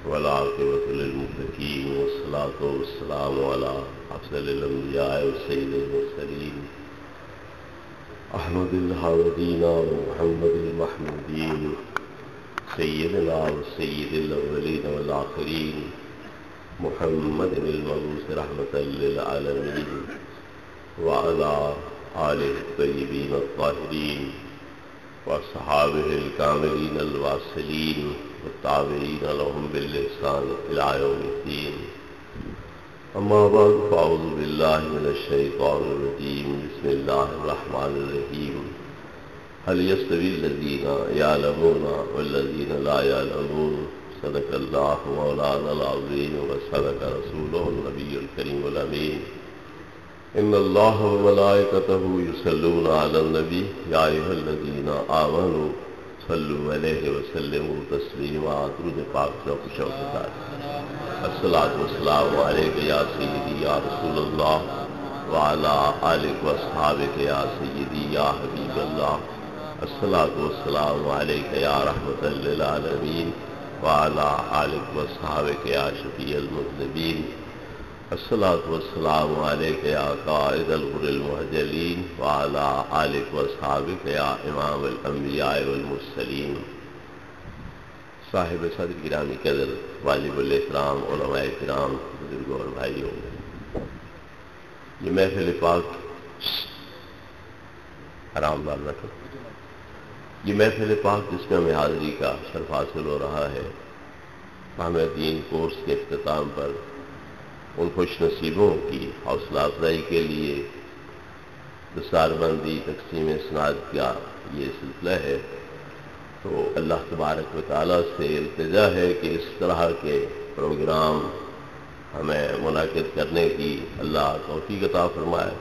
والعاقبۃ للمتقین والصلاۃ والسلام علی افضل الانبیاء وسید المرسلین احمد الحامدین ومحمد المحمودین سیدنا وسید الاولین والآخرین محمد المبعوث رحمۃ للعالمین وعلی آلہ الطیبین الطاہرین وصحابہ الکاملین الواصلین والتابعین لهم بالإحسان إلى يوم الدين اما بعد فاعوذ باللہ من الشیطان الرجیم بسم اللہ الرحمن الرحیم هل يستوي الذین یعلمون والذین لا یعلمون صدق اللہ مولانا العظیم وصدق رسولہ النبی الکریم الامین ان اللہ وملائکتہ یصلون علی النبی یا ایھا الذین آمنوا صلوا علیہ وسلموا تسلیما درود پاک شوق دار الصلاۃ والسلام علیک یا سیدی یا رسول اللہ وعلی آلک واصحابک یا سیدی یا حبیب اللہ الصلاۃ والسلام علیک یا رحمۃ للعالمین وعلی آلک واصحابک یا شفیع المذنبین الصلاۃ والسلام علیک یا قائد الغر المحجلین وعلی آلک واصحابک یا امام الانبیاء والمرسلین صاحب صدر گرامی قدر واجب الاحترام علماء کرام بزرگوں اور بھائیوں، یہ محفل پاک حرام بال رکھو، یہ محفل پاک جس میں ہمیں حاضری کا شرف حاصل ہو رہا ہے، فہم دین کورس کے اختتام پر ان خوش نصیبوں کی حوصلہ افزائی کے لیے دستار بندی تقسیم اسناد کا یہ سلسلہ ہے، تو اللہ تبارک و تعالیٰ سے التجا ہے کہ اس طرح کے پروگرام ہمیں منعقد کرنے کی اللہ توفیق عطا فرمائے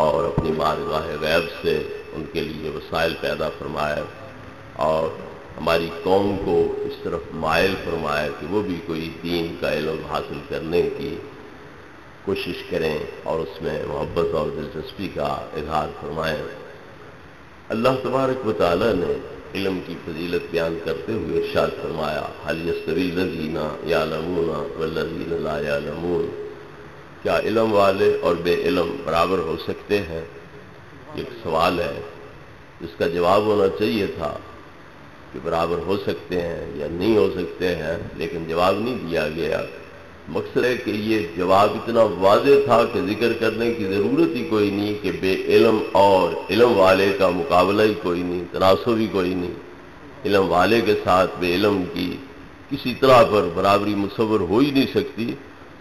اور اپنی بارگاہ غیب سے ان کے لیے وسائل پیدا فرمائے اور ہماری قوم کو اس طرف مائل فرمائے کہ وہ بھی کوئی دین کا علم حاصل کرنے کی کوشش کریں اور اس میں محبت اور دلچسپی کا اظہار فرمائیں۔ اللہ تبارک و تعالیٰ نے علم کی فضیلت بیان کرتے ہوئے ارشاد فرمایا هل يستوي الذین یعلمون والذین لا یعلمون، کیا علم والے اور بے علم برابر ہو سکتے ہیں؟ ایک سوال ہے جس کا جواب ہونا چاہیے تھا کہ برابر ہو سکتے ہیں یا نہیں ہو سکتے ہیں، لیکن جواب نہیں دیا گیا۔ مقصد ہے کہ یہ جواب اتنا واضح تھا کہ ذکر کرنے کی ضرورت ہی کوئی نہیں کہ بے علم اور علم والے کا مقابلہ ہی کوئی نہیں، تناسب ہی کوئی نہیں، علم والے کے ساتھ بے علم کی کسی طرح پر برابری مصور ہو ہی نہیں سکتی،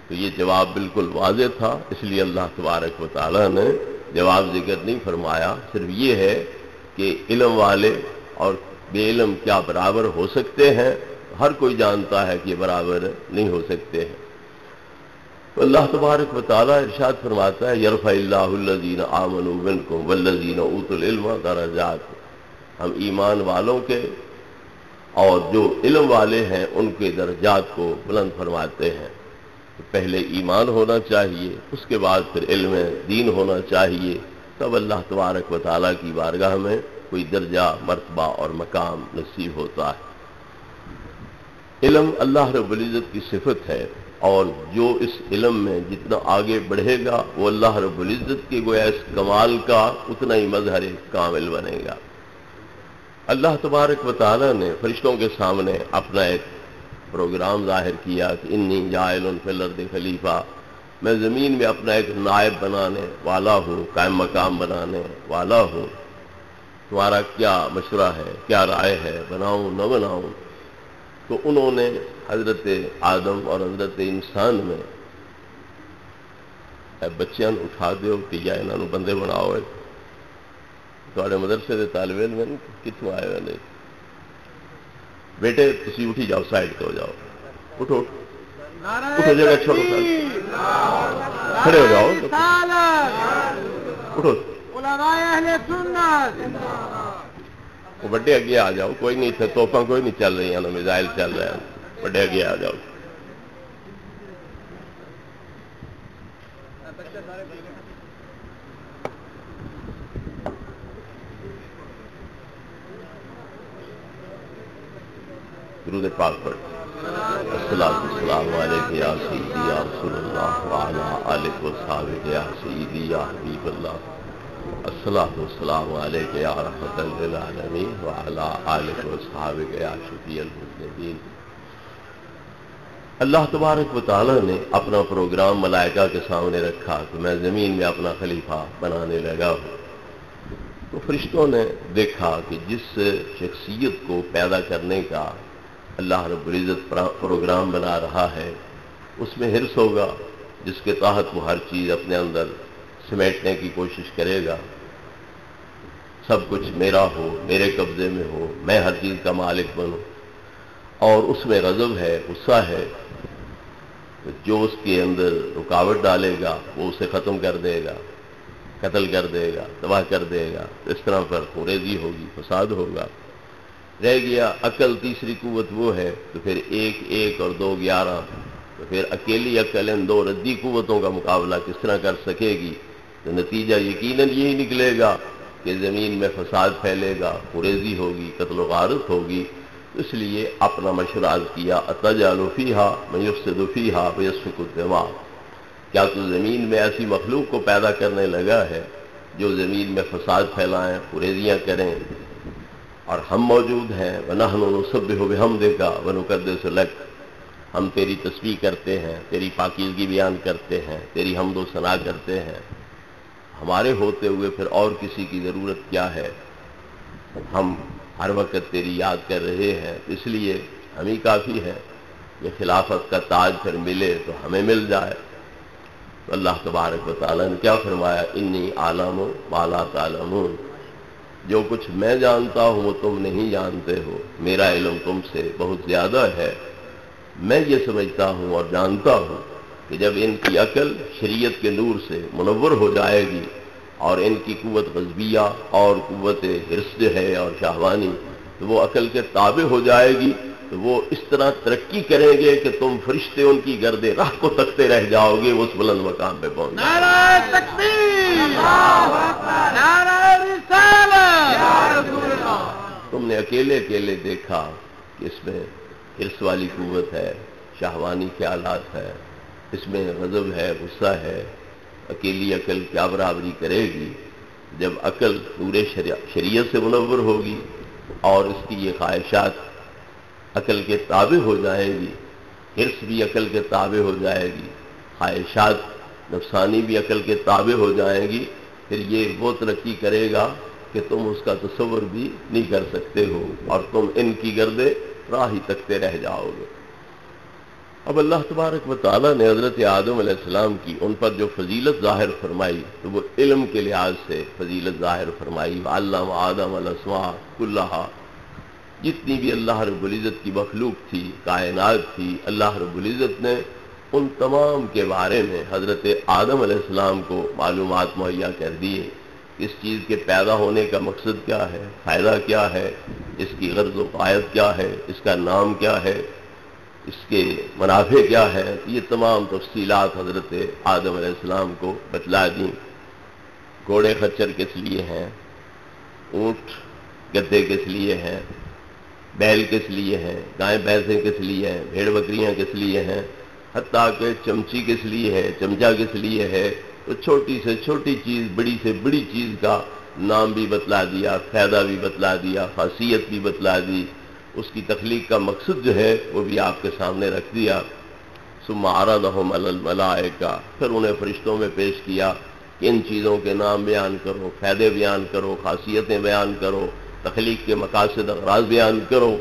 تو یہ جواب بالکل واضح تھا، اس لیے اللہ تبارک و تعالیٰ نے جواب ذکر نہیں فرمایا، صرف یہ ہے کہ علم والے اور بے علم کیا برابر ہو سکتے ہیں؟ ہر کوئی جانتا ہے کہ یہ برابر نہیں ہو سکتے ہیں۔ تو اللہ تبارک و تعالیٰ ارشاد فرماتا ہے یرفع اللہ الذین آمنوا منکم والذین اوتوا العلم درجات، ہم ایمان والوں کے اور جو علم والے ہیں ان کے درجات کو بلند فرماتے ہیں۔ تو پہلے ایمان ہونا چاہیے، اس کے بعد پھر علم دین ہونا چاہیے، تب اللہ تبارک و تعالیٰ کی بارگاہ میں کوئی درجہ مرتبہ اور مقام نصیب ہوتا ہے۔ علم اللہ رب العزت کی صفت ہے، اور جو اس علم میں جتنا آگے بڑھے گا وہ اللہ رب العزت کے گویا اس کمال کا اتنا ہی مظہر کامل بنے گا۔ اللہ تبارک و تعالیٰ نے فرشتوں کے سامنے اپنا ایک پروگرام ظاہر کیا کہ انی جاعل فی الارض خلیفہ، میں زمین میں اپنا ایک نائب بنانے والا ہوں، قائم مقام بنانے والا ہوں، تمہارا کیا مشورہ ہے، کیا رائے ہے، بناؤں نہ بناؤں؟ تو انہوں نے حضرت آدم اور حضرت انسان میں بچیاں اٹھا دیو کہ یا انہوں نے بندے بناؤ ہے، تھوڑے مدرسے دے طالب علم کتوں آئے ہوئے نہیں، بیٹے تسی اٹھی جاؤ، سائڈ تو ہو جاؤ، اٹھو اٹھو، جگہ چھوڑو، کھڑے ہو جاؤ، اٹھو، وہ بڑے اگے آ جاؤ، کوئی نہیں تھے توپاں کوئی نہیں چل رہی ہیں، میزائل چل رہے ہیں، بڑے اگے آ جاؤ۔ درود پاک پڑھ۔ الصلاۃ والسلام علیک یا سیدی یا رسول اللہ وعلی آلک و صحابک یا سیدی یا حبیب اللہ. الصلاۃ والسلام علیک یا رحمۃ للعالمین وعلی آلک و صحابک یا شفیع المذنبین. اللہ تبارک و تعالیٰ نے اپنا پروگرام ملائکہ کے سامنے رکھا کہ میں زمین میں اپنا خلیفہ بنانے لگا ہوں. تو فرشتوں نے دیکھا کہ جس شخصیت کو پیدا کرنے کا اللہ رب العزت پروگرام بنا رہا ہے اس میں حرص ہوگا، جس کے تحت وہ ہر چیز اپنے اندر سمیٹنے کی کوشش کرے گا. سب کچھ میرا ہو، میرے قبضے میں ہو، میں ہر چیز کا مالک بنوں. اور اس میں غضب ہے، غصہ ہے. جو اس کے اندر رکاوٹ ڈالے گا وہ اسے ختم کر دے گا، قتل کر دے گا، تباہ کر دے گا. اس طرح پر خوریزی ہوگی، فساد ہوگا. رہ گیا عقل، تیسری قوت وہ ہے تو پھر 1 1 اور 2 11. تو پھر اکیلی عقل ان 2 ردی قوتوں کا مقابلہ کس طرح کر سکے گی؟ تو نتیجہ یقیناً یہی نکلے گا کہ زمین میں فساد پھیلے گا، خوریزی ہوگی، قتل و غارت ہوگی. اس لیے اپنا مشورہ کیا اتجعل فیہا من یفسد فیہا ویسفک الدماء. کیا تو زمین میں ایسی مخلوق کو پیدا کرنے لگا ہے جو زمین میں فساد پھیلائیں، خوریزیاں کریں، اور ہم موجود ہیں. وَنَحْنُ نُسَبِّحُ بِحَمْدِكَ وَنُقَدِّسُ لَكَ. ہم تیری تسبیح کرتے ہیں، تیری پاکیزگی بیان کرتے ہیں، تیری حمد و ثنا کرتے ہیں. ہمارے ہوتے ہوئے پھر اور کسی کی ضرورت کیا ہے؟ ہم ہر وقت تیری یاد کر رہے ہیں، اس لیے ہم ہی کافی ہے. یہ خلافت کا تاج پھر ملے تو ہمیں مل جائے. تو اللہ تبارک و تعالیٰ نے کیا فرمایا؟ انی اعلم ما لا تعلمون. جو کچھ میں جانتا ہوں وہ تم نہیں جانتے ہو. میرا علم تم سے بہت زیادہ ہے. میں یہ سمجھتا ہوں اور جانتا ہوں کہ جب ان کی عقل شریعت کے نور سے منور ہو جائے گی اور ان کی قوت غضبیہ اور قوت حرص جو ہے اور شہوانی تو وہ عقل کے تابع ہو جائے گی، تو وہ اس طرح ترقی کریں گے کہ تم فرشتے ان کی گرد راہ کو تکتے رہ جاؤ گے، اس بلند مقام پہ پہنچ جاؤ گے. نعرہ تکبیر، اللہ اکبر، نعرہ رسالت یا رسول اللہ. تم نے اکیلے دیکھا کہ اس میں حرص والی قوت ہے، شہوانی خیالات ہے، اس میں غضب ہے، غصہ ہے. اکیلی عقل کیا برابری کرے گی؟ جب عقل نور شریعت سے منور ہوگی اور اس کی یہ خواہشات عقل کے تابع ہو جائیں گی، حرص بھی عقل کے تابع ہو جائے گی، خواہشات نفسانی بھی عقل کے تابع ہو جائیں گی، پھر یہ وہ ترقی کرے گا کہ تم اس کا تصور بھی نہیں کر سکتے ہو اور تم ان کی گرد راہ ہی تکتے رہ جاؤ گے. اب اللہ تبارک و تعالیٰ نے حضرت آدم علیہ السلام کی ان پر جو فضیلت ظاہر فرمائی تو وہ علم کے لحاظ سے فضیلت ظاہر فرمائی. وَعَلَّمَ آدَمَ الْأَسْمَاءَ كُلَّهَا. جتنی بھی اللہ رب العزت کی مخلوق تھی، کائنات تھی، اللہ رب العزت نے ان تمام کے بارے میں حضرت آدم علیہ السلام کو معلومات مہیا کر دیے. اس چیز کے پیدا ہونے کا مقصد کیا ہے، فائدہ کیا ہے، اس کی غرض و غایت کیا ہے، اس کا نام کیا ہے، اس کے منافع کیا ہے. یہ تمام تفصیلات حضرت آدم علیہ السلام کو بتلا دیں. گھوڑے خچر کس لیے ہیں، اونٹ گدھے کس لیے ہیں، بیل کس لیے ہیں، گائے بھینسیں کس لیے ہیں، بھیڑ بکریاں کس لیے ہیں، حتیٰ کہ چمچی کس لیے ہے، چمچا کس لیے ہے. تو چھوٹی سے چھوٹی چیز، بڑی سے بڑی چیز کا نام بھی بتلا دیا، فائدہ بھی بتلا دیا، خاصیت بھی بتلا دی. اس کی تخلیق کا مقصد جو ہے وہ بھی آپ کے سامنے رکھ دیا. ثم عرضهم علی الملائکہ. پھر انہیں فرشتوں میں پیش کیا کہ ان چیزوں کے نام بیان کرو، فائدے بیان کرو، خاصیتیں بیان کرو، تخلیق کے مقاصد اغراض بیان کرو.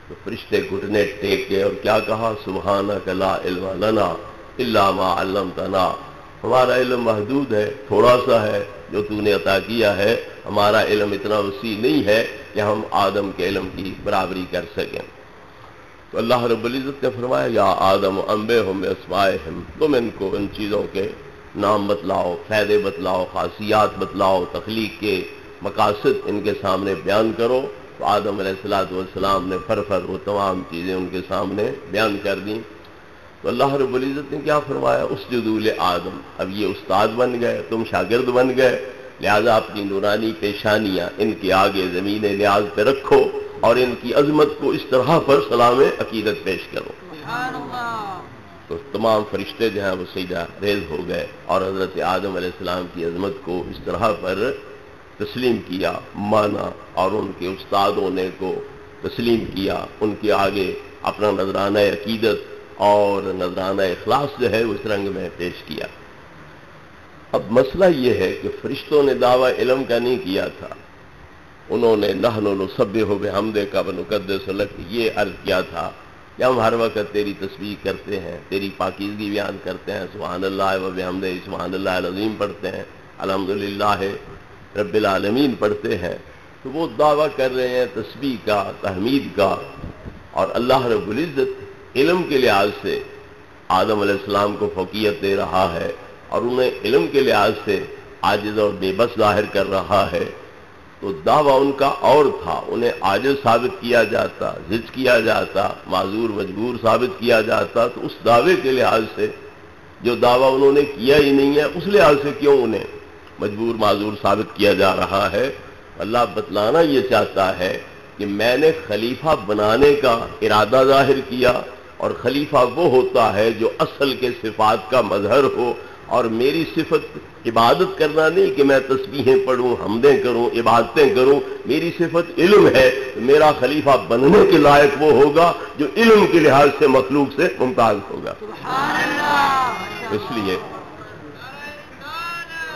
تو فرشتے گھٹنے ٹیک کے اور کیا کہا؟ سبحانک لا علم لنا الا ما علمتنا. ہمارا علم محدود ہے، تھوڑا سا ہے جو تو نے عطا کیا ہے. ہمارا علم اتنا وسیع نہیں ہے کہ ہم آدم کے علم کی برابری کر سکیں. تو اللہ رب العزت نے فرمایا یا آدم انبئہم باسمائہم. تم ان کو ان چیزوں کے نام بتلاؤ، فائدے بتلاؤ، خاصیات بتلاؤ، تخلیق کے مقاصد ان کے سامنے بیان کرو. تو آدم علیہ السلام نے فر وہ تمام چیزیں ان کے سامنے بیان کر دیں. تو اللہ رب العزت نے کیا فرمایا؟ اسجدوا لآدم. اب یہ استاد بن گئے، تم شاگرد بن گئے، لہذا اپنی نورانی پیشانیاں ان کے آگے زمین نیاز پہ رکھو اور ان کی عظمت کو اس طرح پر سلام عقیدت پیش کرو۔ تو تمام فرشتے جو ہیں وہ سجدہ ریز ہو گئے اور حضرت آدم علیہ السلام کی عظمت کو اس طرح پر تسلیم کیا، مانا، اور ان کے استادوں نے کو تسلیم کیا، ان کے آگے اپنا نذرانہ عقیدت اور نذرانہ اخلاص جو ہے اس رنگ میں پیش کیا۔ اب مسئلہ یہ ہے کہ فرشتوں نے دعویٰ علم کا نہیں کیا تھا، انہوں نے نحن نسبح بحمدک ونقدس لک یہ عرض کیا تھا کہ ہم ہر وقت تیری تسبیح کرتے ہیں، تیری پاکیزگی بیان کرتے ہیں، سبحان اللہ و بحمدہ، سبحان اللہ العظیم پڑھتے ہیں، الحمدللہ رب العالمین پڑھتے ہیں۔ تو وہ دعویٰ کر رہے ہیں تسبیح کا، تحمید کا، اور اللہ رب العزت علم کے لحاظ سے آدم علیہ السلام کو فوقیت دے رہا ہے اور انہیں علم کے لحاظ سے عاجز اور بے بس ظاہر کر رہا ہے۔ تو دعویٰ ان کا اور تھا، انہیں عاجز ثابت کیا جاتا، ضد کیا جاتا، معذور مجبور ثابت کیا جاتا، تو اس دعوے کے لحاظ سے جو دعویٰ انہوں نے کیا ہی نہیں ہے اس لحاظ سے کیوں انہیں مجبور معذور ثابت کیا جا رہا ہے؟ اللہ بتلانا یہ چاہتا ہے کہ میں نے خلیفہ بنانے کا ارادہ ظاہر کیا، اور خلیفہ وہ ہوتا ہے جو اصل کے صفات کا مظہر ہو، اور میری صفت عبادت کرنا نہیں کہ میں تسبیحیں پڑھوں، حمدیں کروں، عبادتیں کروں، میری صفت علم ہے۔ میرا خلیفہ بننے کے لائق وہ ہوگا جو علم کے لحاظ سے مخلوق سے ممتاز ہوگا۔ اس لیے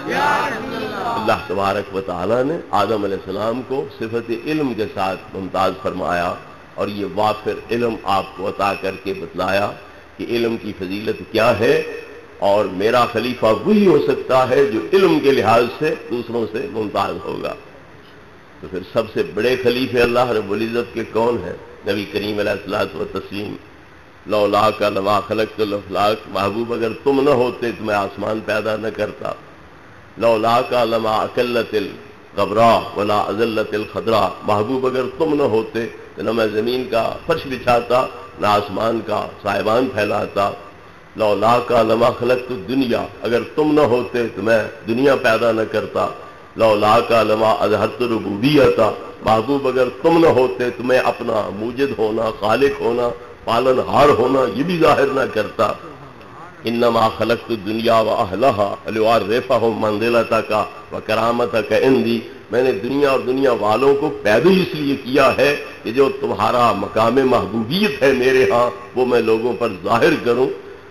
اللہ تبارک و تعالیٰ نے آدم علیہ السلام کو صفت علم کے ساتھ ممتاز فرمایا، اور یہ وافر علم آپ کو عطا کر کے بتلایا کہ علم کی فضیلت کیا ہے، اور میرا خلیفہ وہی ہو سکتا ہے جو علم کے لحاظ سے دوسروں سے ممتاز ہوگا۔ تو پھر سب سے بڑے خلیفے اللہ رب العزت کے کون ہیں؟ نبی کریم علیہ الصلوۃ والتسلیم۔ لولاک لما خلقت الافلاک، محبوب اگر تم نہ ہوتے تو میں آسمان پیدا نہ کرتا۔ لولاک لما اکلت الغبراء ولا اذلت الخضراء، محبوب اگر تم نہ ہوتے تو نہ میں زمین کا فرش بچھاتا، نہ آسمان کا سائبان پھیلاتا۔ لولاک لما خلقت الدنیا، اگر تم نہ ہوتے تو میں دنیا پیدا نہ کرتا۔ لولاک لما اظہرت ربوبیت، محبوب اگر تم نہ ہوتے تو میں اپنا موجد ہونا، خالق ہونا، پالن ہار ہونا یہ بھی ظاہر نہ کرتا۔ انما خلقت الدنیا واہلها لأعرفهم منزلتک وکرامتک عندی، میں نے دنیا اور دنیا والوں کو پیدا اس لیے کیا ہے کہ جو تمہارا مقام محبوبیت ہے میرے ہاں وہ میں لوگوں پر ظاہر کروں۔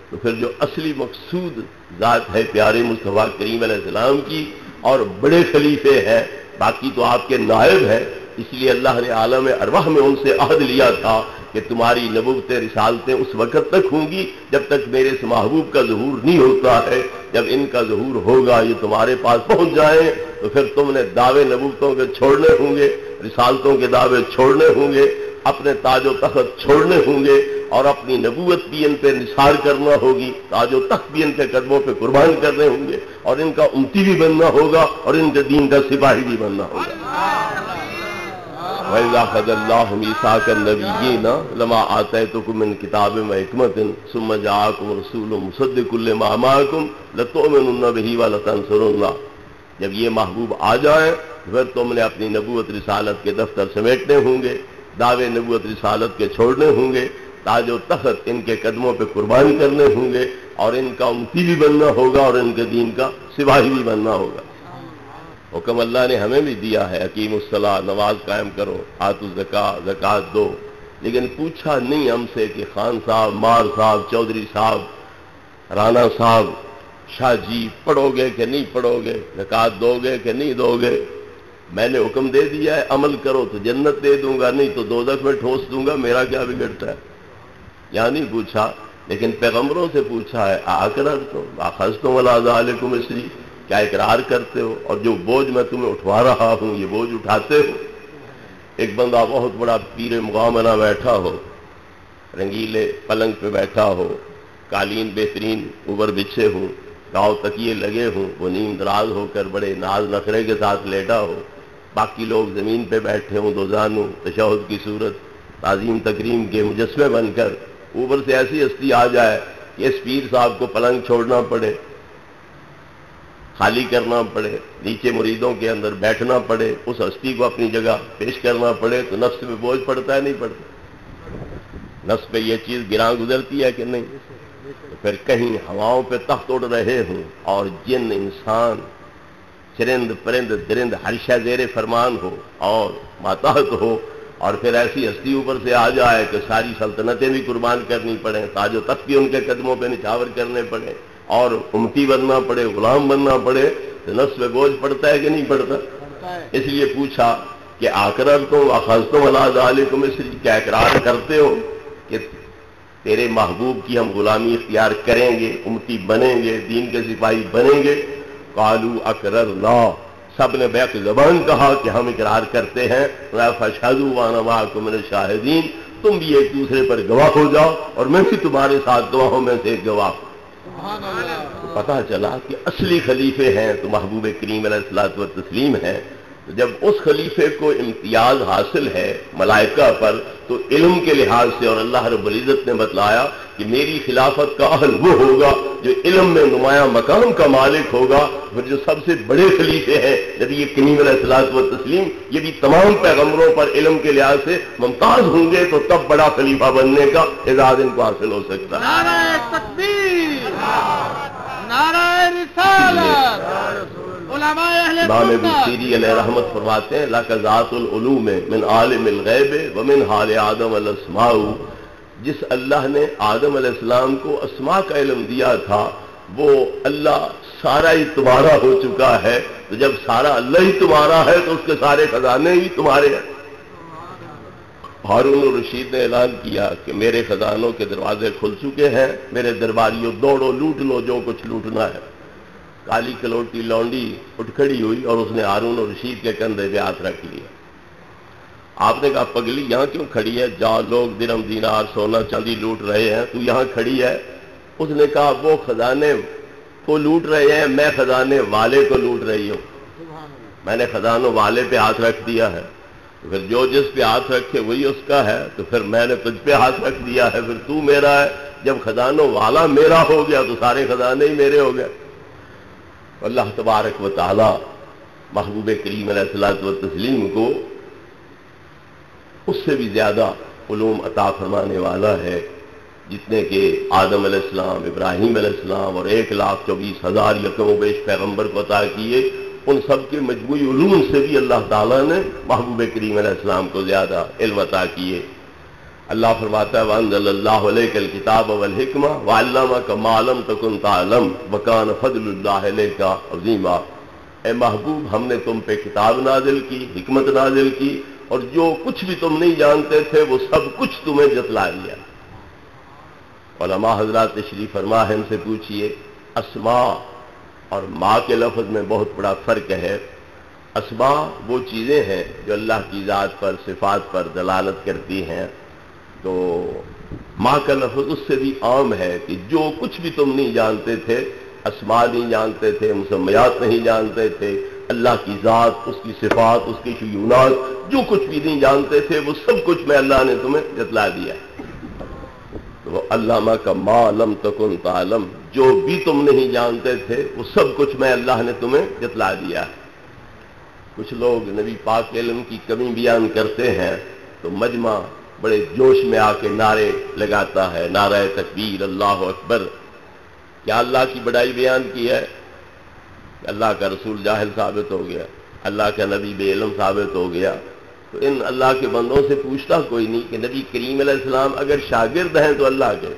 تو پھر جو اصلی مقصود ذات ہے پیارے مصطفیٰ کریم علیہ السلام کی، اور بڑے خلیفے ہیں، باقی تو آپ کے نائب ہیں، اس لیے اللہ نے عالم ارواح میں ان سے عہد لیا تھا کہ تمہاری نبوتیں رسالتیں اس وقت تک ہوں گی جب تک میرے اس محبوب کا ظہور نہیں ہوتا ہے۔ جب ان کا ظہور ہوگا، یہ تمہارے پاس پہنچ جائیں، تو پھر تم نے دعوے نبوتوں کے چھوڑنے ہوں گے، رسالتوں کے دعوے چھوڑنے ہوں گے، اپنے تاج و تخت چھوڑنے ہوں گے، اور اپنی نبوت بھی ان پہ نثار کرنا ہوگی، تاج و تخت بھی ان کے قدموں پہ قربان کرنے ہوں گے، اور ان کا امتی بھی بننا ہوگا، اور ان کے دین کا سپاہی بھی بننا ہوگا۔ وَإِذَا أَخَذَ اللَّهُ مِيثَاقَ النَّبِيِّينَ لَمَا آتَيْتُكُم مِّن كِتَابٍ وَحِكْمَةٍ ثُمَّ جَاءَكُمْ رَسُولٌ مُصَدِّقٌ لِّمَا مَعَكُمْ لَتُؤْمِنُنَّ بِهِ وَلَتَنصُرُنَّهُ، جب یہ محبوب آ جائے پھر تم نے اپنی نبوت رسالت کے دفتر سمیٹنے ہوں گے، دعوے نبوت رسالت کے چھوڑنے ہوں گے، تاج و تخت ان کے قدموں پہ قربان کرنے ہوں گے، اور ان کا امتی بھی بننا ہوگا، اور ان کے دین کا سپاہی بھی بننا ہوگا۔ حکم اللہ نے ہمیں بھی دیا ہے اقیم الصلاۃ، نماز قائم کرو، آتوا الزکوٰۃ، زکوٰۃ دو، لیکن پوچھا نہیں ہم سے کہ خان صاحب، مار صاحب، چودھری صاحب، رانا صاحب، شاہ جی پڑھو گے کہ نہیں پڑھو گے، زکوٰۃ دو گے کہ نہیں دو گے؟ میں نے حکم دے دیا ہے عمل کرو تو جنت دے دوں گا، نہیں تو دوزخ میں ٹھوس دوں گا، میرا کیا بگڑتا ہے؟ یہاں نہیں پوچھا، لیکن پیغمبروں سے پوچھا ہے اقررتم اخذتم علی ذلکم اصری، کیا اقرار کرتے ہو، اور جو بوجھ میں تمہیں اٹھوا رہا ہوں یہ بوجھ اٹھاتے ہو؟ ایک بندہ بہت بڑا پیر مغامنہ بیٹھا ہو، رنگیلے پلنگ پہ بیٹھا ہو، قالین بہترین اوپر بچھے ہوں، گاؤ تکیے لگے ہوں، وہ نیم دراز ہو کر بڑے ناز نخرے کے ساتھ لیٹا ہو، باقی لوگ زمین پہ بیٹھے ہوں، دو زانو تشہد کی صورت، تعظیم تکریم کے مجسمے بن کر، اوپر سے ایسی ہستی آ جائے کہ اس پیر صاحب کو پلنگ چھوڑنا پڑے، خالی کرنا پڑے، نیچے مریدوں کے اندر بیٹھنا پڑے، اس ہستی کو اپنی جگہ پیش کرنا پڑے، تو نفس پہ بوجھ پڑتا ہے نہیں پڑتا؟ نفس پہ یہ چیز گراں گزرتی ہے کہ نہیں؟ تو پھر کہیں ہواؤں پہ تخت اڑ رہے ہوں اور جن انسان چرند پرند درند ہر شے زیر فرمان ہو اور ماتحت ہو، اور پھر ایسی ہستی اوپر سے آ جائے کہ ساری سلطنتیں بھی قربان کرنی پڑیں، تاج و تخت بھی ان کے قدموں پہ نچھاور کرنے پڑے، اور امتی بننا پڑے، غلام بننا پڑے، تو نفس پہ بوجھ پڑتا ہے کہ نہیں پڑتا؟ اس لیے پوچھا کہ اقررتم اخذتم علی ذالکم، اس لیے کیا اقرار کرتے ہو کہ تیرے محبوب کی ہم غلامی اختیار کریں گے، امتی بنیں گے، دین کے سپاہی بنیں گے؟ قالوا اقررنا، سب نے بیک زبان کہا کہ ہم اقرار کرتے ہیں، فاشهدوا وانا معكم من الشاهدين، تم بھی ایک دوسرے پر گواہ ہو جاؤ اور میں بھی تمہارے ساتھ گواہوں میں سے ایک گواہ ہوں۔ تو پتہ چلا کہ اصلی خلیفے ہیں تو محبوب کریم علیہ الصلوۃ والتسلیم ہیں۔ تو جب اس خلیفے کو امتیاز حاصل ہے ملائکہ پر، تو علم کے لحاظ سے، اور اللہ رب العزت نے بتلایا کہ میری خلافت کا اہل وہ ہوگا جو علم میں نمایاں مقام کا مالک ہوگا، پھر جو سب سے بڑے خلیفے ہیں نبی کریم علیہ الصلوۃ والتسلیم، یہ بھی تمام پیغمبروں پر علم کے لحاظ سے ممتاز ہوں گے، تو تب بڑا خلیفہ بننے کا اعزاز ان کو حاصل ہو سکتا ہے۔ نعرہ تکبیر، نعرہ رسالت، علماء اہل امام ابن سنت۔ سیری علیہ رحمت فرماتے ہیں لَكَ ذَاتُ العلوم من عالم الغیب ومن حال آدم الاسماء، جس اللہ نے آدم علیہ السلام کو اسماء کا علم دیا تھا، وہ اللہ سارا ہی تمہارا ہو چکا ہے، تو جب سارا اللہ ہی تمہارا ہے تو اس کے سارے خزانے بھی تمہارے ہیں۔ ہارون الرشید نے اعلان کیا کہ میرے خزانوں کے دروازے کھل چکے ہیں، میرے درباریوں دوڑو لوٹ لو جو کچھ لوٹنا ہے۔ کالی کلوٹی لونڈی اٹھ کھڑی ہوئی اور اس نے ہارون الرشید کے کندھے پہ ہاتھ رکھ لیا۔ آپ نے کہا پگلی یہاں کیوں کھڑی ہے؟ جا لوگ درم دینار سونا چاندی لوٹ رہے ہیں، تو یہاں کھڑی ہے؟ اس نے کہا وہ خزانے کو لوٹ رہے ہیں، میں خزانے والے کو لوٹ رہی ہوں، میں نے خزانوں والے پہ ہاتھ رکھ دیا ہے، تو پھر جو جس پہ ہاتھ رکھے وہی اس کا ہے، تو پھر میں نے تجھ پہ ہاتھ رکھ دیا ہے، پھر تو میرا ہے۔ جب خزانوں والا میرا ہو گیا تو سارے خزانے ہی میرے ہو گئے۔ اللہ تبارک و تعالی محبوب کریم علیہ الصلوۃ والتسلیم کو اس سے بھی زیادہ علوم عطا فرمانے والا ہے، جتنے کہ آدم علیہ السلام، ابراہیم علیہ السلام اور 1,24,000 یکم و بیش پیغمبر کو عطا کیے، ان سب کے مجموعی علوم سے بھی اللہ تعالیٰ نے محبوب کریم علیہ السلام کو زیادہ علم عطا کیے۔ اللہ فرماتا ہے وَأَنزَلَ اللَّهُ عَلَيْكَ الْكِتَابَ وَالْحِكْمَةَ وَعَلَّمَكَ مَا لَمْ تَكُنْ تَعْلَمْ وَكَانَ فَضْلُ اللَّهِ عَلَيْكَ عَظِيمًا، اے محبوب ہم نے تم پہ کتاب نازل کی، حکمت نازل کی، اور جو کچھ بھی تم نہیں جانتے تھے وہ سب کچھ تمہیں جتلا دیا۔ علماء حضرات تشریف فرما ہے، ان سے پوچھئے اسماء اور ماں کے لفظ میں بہت بڑا فرق ہے۔ اسماء وہ چیزیں ہیں جو اللہ کی ذات پر، صفات پر دلالت کرتی ہیں، تو ماں کا لفظ اس سے بھی عام ہے کہ جو کچھ بھی تم نہیں جانتے تھے، اسماء نہیں جانتے تھے، مسمیات نہیں جانتے تھے، اللہ کی ذات، اس کی صفات، اس کی شیونات، جو کچھ بھی نہیں جانتے تھے وہ سب کچھ میں اللہ نے تمہیں جتلا دیا۔ تو علامہ کا ما لم تکن تعلم، جو بھی تم نہیں جانتے تھے وہ سب کچھ میں اللہ نے تمہیں جتلا دیا۔ کچھ لوگ نبی پاک کے علم کی کمی بیان کرتے ہیں تو مجمع بڑے جوش میں آ کے نعرے لگاتا ہے، نعرہ تکبیر، اللہ اکبر۔ کیا اللہ کی بڑائی بیان کی ہے؟ اللہ کا رسول جاہل ثابت ہو گیا، اللہ کا نبی بے علم ثابت ہو گیا، تو ان اللہ کے بندوں سے پوچھتا کوئی نہیں کہ نبی کریم علیہ السلام اگر شاگرد ہیں تو اللہ کے،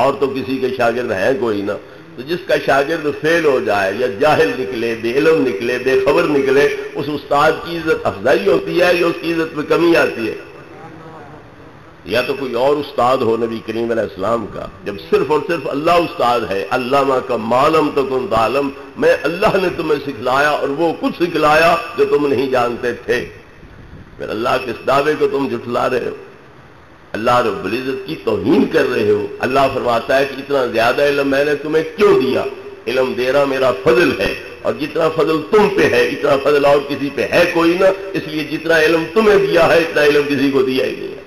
اور تو کسی کے شاگرد ہیں کوئی نہ، تو جس کا شاگرد فیل ہو جائے یا جاہل نکلے، بے علم نکلے، بے خبر نکلے، اس استاد کی عزت افزائی ہوتی ہے یا اس کی عزت میں کمی آتی ہے؟ یا تو کوئی اور استاد ہو نبی کریم علیہ السلام کا، جب صرف اور صرف اللہ استاد ہے، علامہ کا ما لم تکن تعلم، میں اللہ نے تمہیں سکھلایا اور وہ کچھ سکھلایا جو تم نہیں جانتے تھے، پھر اللہ کے اس دعوے کو تم جھٹلا رہے ہو، اللہ رب العزت کی توہین کر رہے ہو۔ اللہ فرماتا ہے کہ اتنا زیادہ علم میں نے تمہیں کیوں دیا؟ علم دینا میرا فضل ہے، اور جتنا فضل تم پہ ہے اتنا فضل اور کسی پہ ہے کوئی نہ، اس لیے جتنا علم تمہیں دیا ہے اتنا علم کسی کو دیا ہی نہیں ہے۔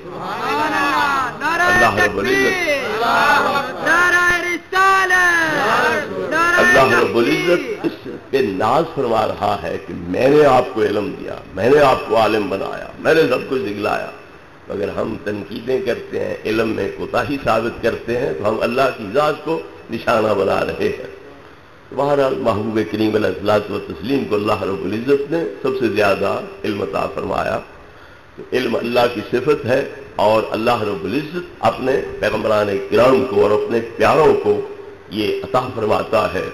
اللہ رب العزت کہ ناز فرما رہا ہے کہ میں نے آپ کو علم دیا، میں نے آپ کو عالم بنایا، میں نے سب کچھ سکھلایا. اگر ہم تنقیدیں کرتے ہیں، علم میں کوتاہی ثابت کرتے ہیں، تو ہم اللہ کی ذات کو نشانہ بنا رہے ہیں. بہرحال محبوب کریم علیہ الصلوۃ والتسلیم کو اللہ رب العزت نے سب سے زیادہ علم عطا فرمایا. تو علم اللہ کی صفت ہے، اور اللہ رب العزت اپنے پیغمبران کرام کو اور اپنے پیاروں کو یہ عطا فرماتا ہے.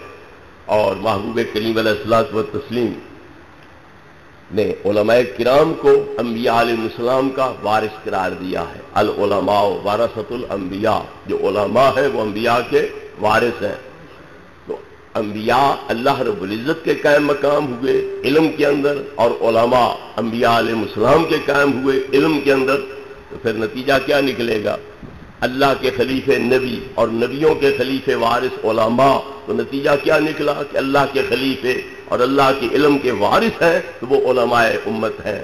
اور محبوب کریم علیہ الصلوۃ والتسلیم نے علماء کرام کو انبیاء علیہ السلام کا وارث قرار دیا ہے. العلماء ورثۃ الانبیاء، جو علماء ہیں وہ انبیاء کے وارث ہیں. تو انبیاء اللہ رب العزت کے قائم مقام ہوئے علم کے اندر، اور علماء انبیاء علیہ السلام کے قائم ہوئے علم کے اندر. تو پھر نتیجہ کیا نکلے گا؟ اللہ کے خلیفے نبی اور نبیوں کے خلیفے وارث علماء. تو نتیجہ کیا نکلا کہ اللہ کے خلیفے اور اللہ کے علم کے وارث ہیں تو وہ علماء امت ہیں،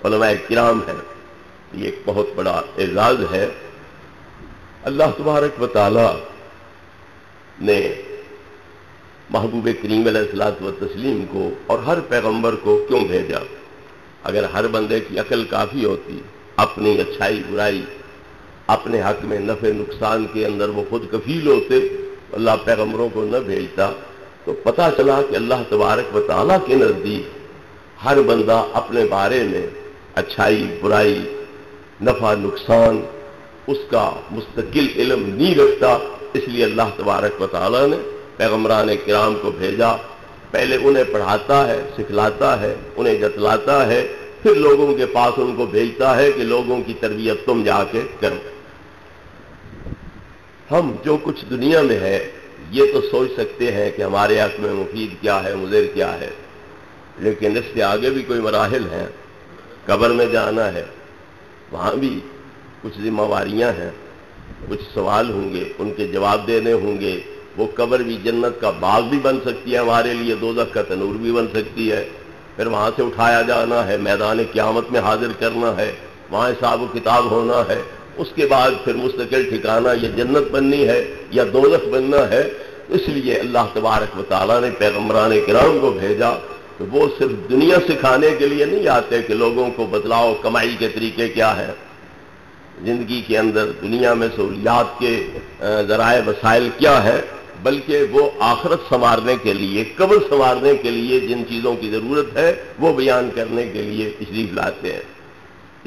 علماء کرام ہیں. یہ ایک بہت بڑا اعزاز ہے. اللہ تبارک و تعالی نے محبوب کریم علیہ الصلوۃ والتسلیم کو اور ہر پیغمبر کو کیوں بھیجا؟ اگر ہر بندے کی عقل کافی ہوتی، اپنی اچھائی برائی، اپنے حق میں نفع نقصان کے اندر وہ خود کفیل ہوتے، اللہ پیغمبروں کو نہ بھیجتا. تو پتہ چلا کہ اللہ تبارک و تعالیٰ کے نزدیک ہر بندہ اپنے بارے میں اچھائی برائی نفع نقصان اس کا مستقل علم نہیں رکھتا. اس لیے اللہ تبارک و تعالیٰ نے پیغمبران کرام کو بھیجا. پہلے انہیں پڑھاتا ہے، سکھلاتا ہے، انہیں جتلاتا ہے، پھر لوگوں کے پاس ان کو بھیجتا ہے کہ لوگوں کی تربیت تم جا کے کرو. ہم جو کچھ دنیا میں ہے یہ تو سوچ سکتے ہیں کہ ہمارے حق میں مفید کیا ہے، مضر کیا ہے، لیکن اس سے آگے بھی کوئی مراحل ہیں. قبر میں جانا ہے، وہاں بھی کچھ ذمہ داریاں ہیں، کچھ سوال ہوں گے، ان کے جواب دینے ہوں گے. وہ قبر بھی جنت کا باغ بھی بن سکتی ہے ہمارے لیے، دوزخ کا تنور بھی بن سکتی ہے. پھر وہاں سے اٹھایا جانا ہے، میدان قیامت میں حاضر کرنا ہے، وہاں حساب و کتاب ہونا ہے. اس کے بعد پھر مستقل ٹھکانہ یا جنت بننی ہے یا دوزخ بننا ہے. اس لیے اللہ تبارک و تعالیٰ نے پیغمبران کرام کو بھیجا. تو وہ صرف دنیا سکھانے کے لیے نہیں آتے کہ لوگوں کو بتلاؤ کمائی کے طریقے کیا ہیں، زندگی کے اندر دنیا میں سہولیات کے ذرائع وسائل کیا ہے، بلکہ وہ آخرت سنوارنے کے لیے، قبر سنوارنے کے لیے جن چیزوں کی ضرورت ہے وہ بیان کرنے کے لیے تشریف لاتے ہیں.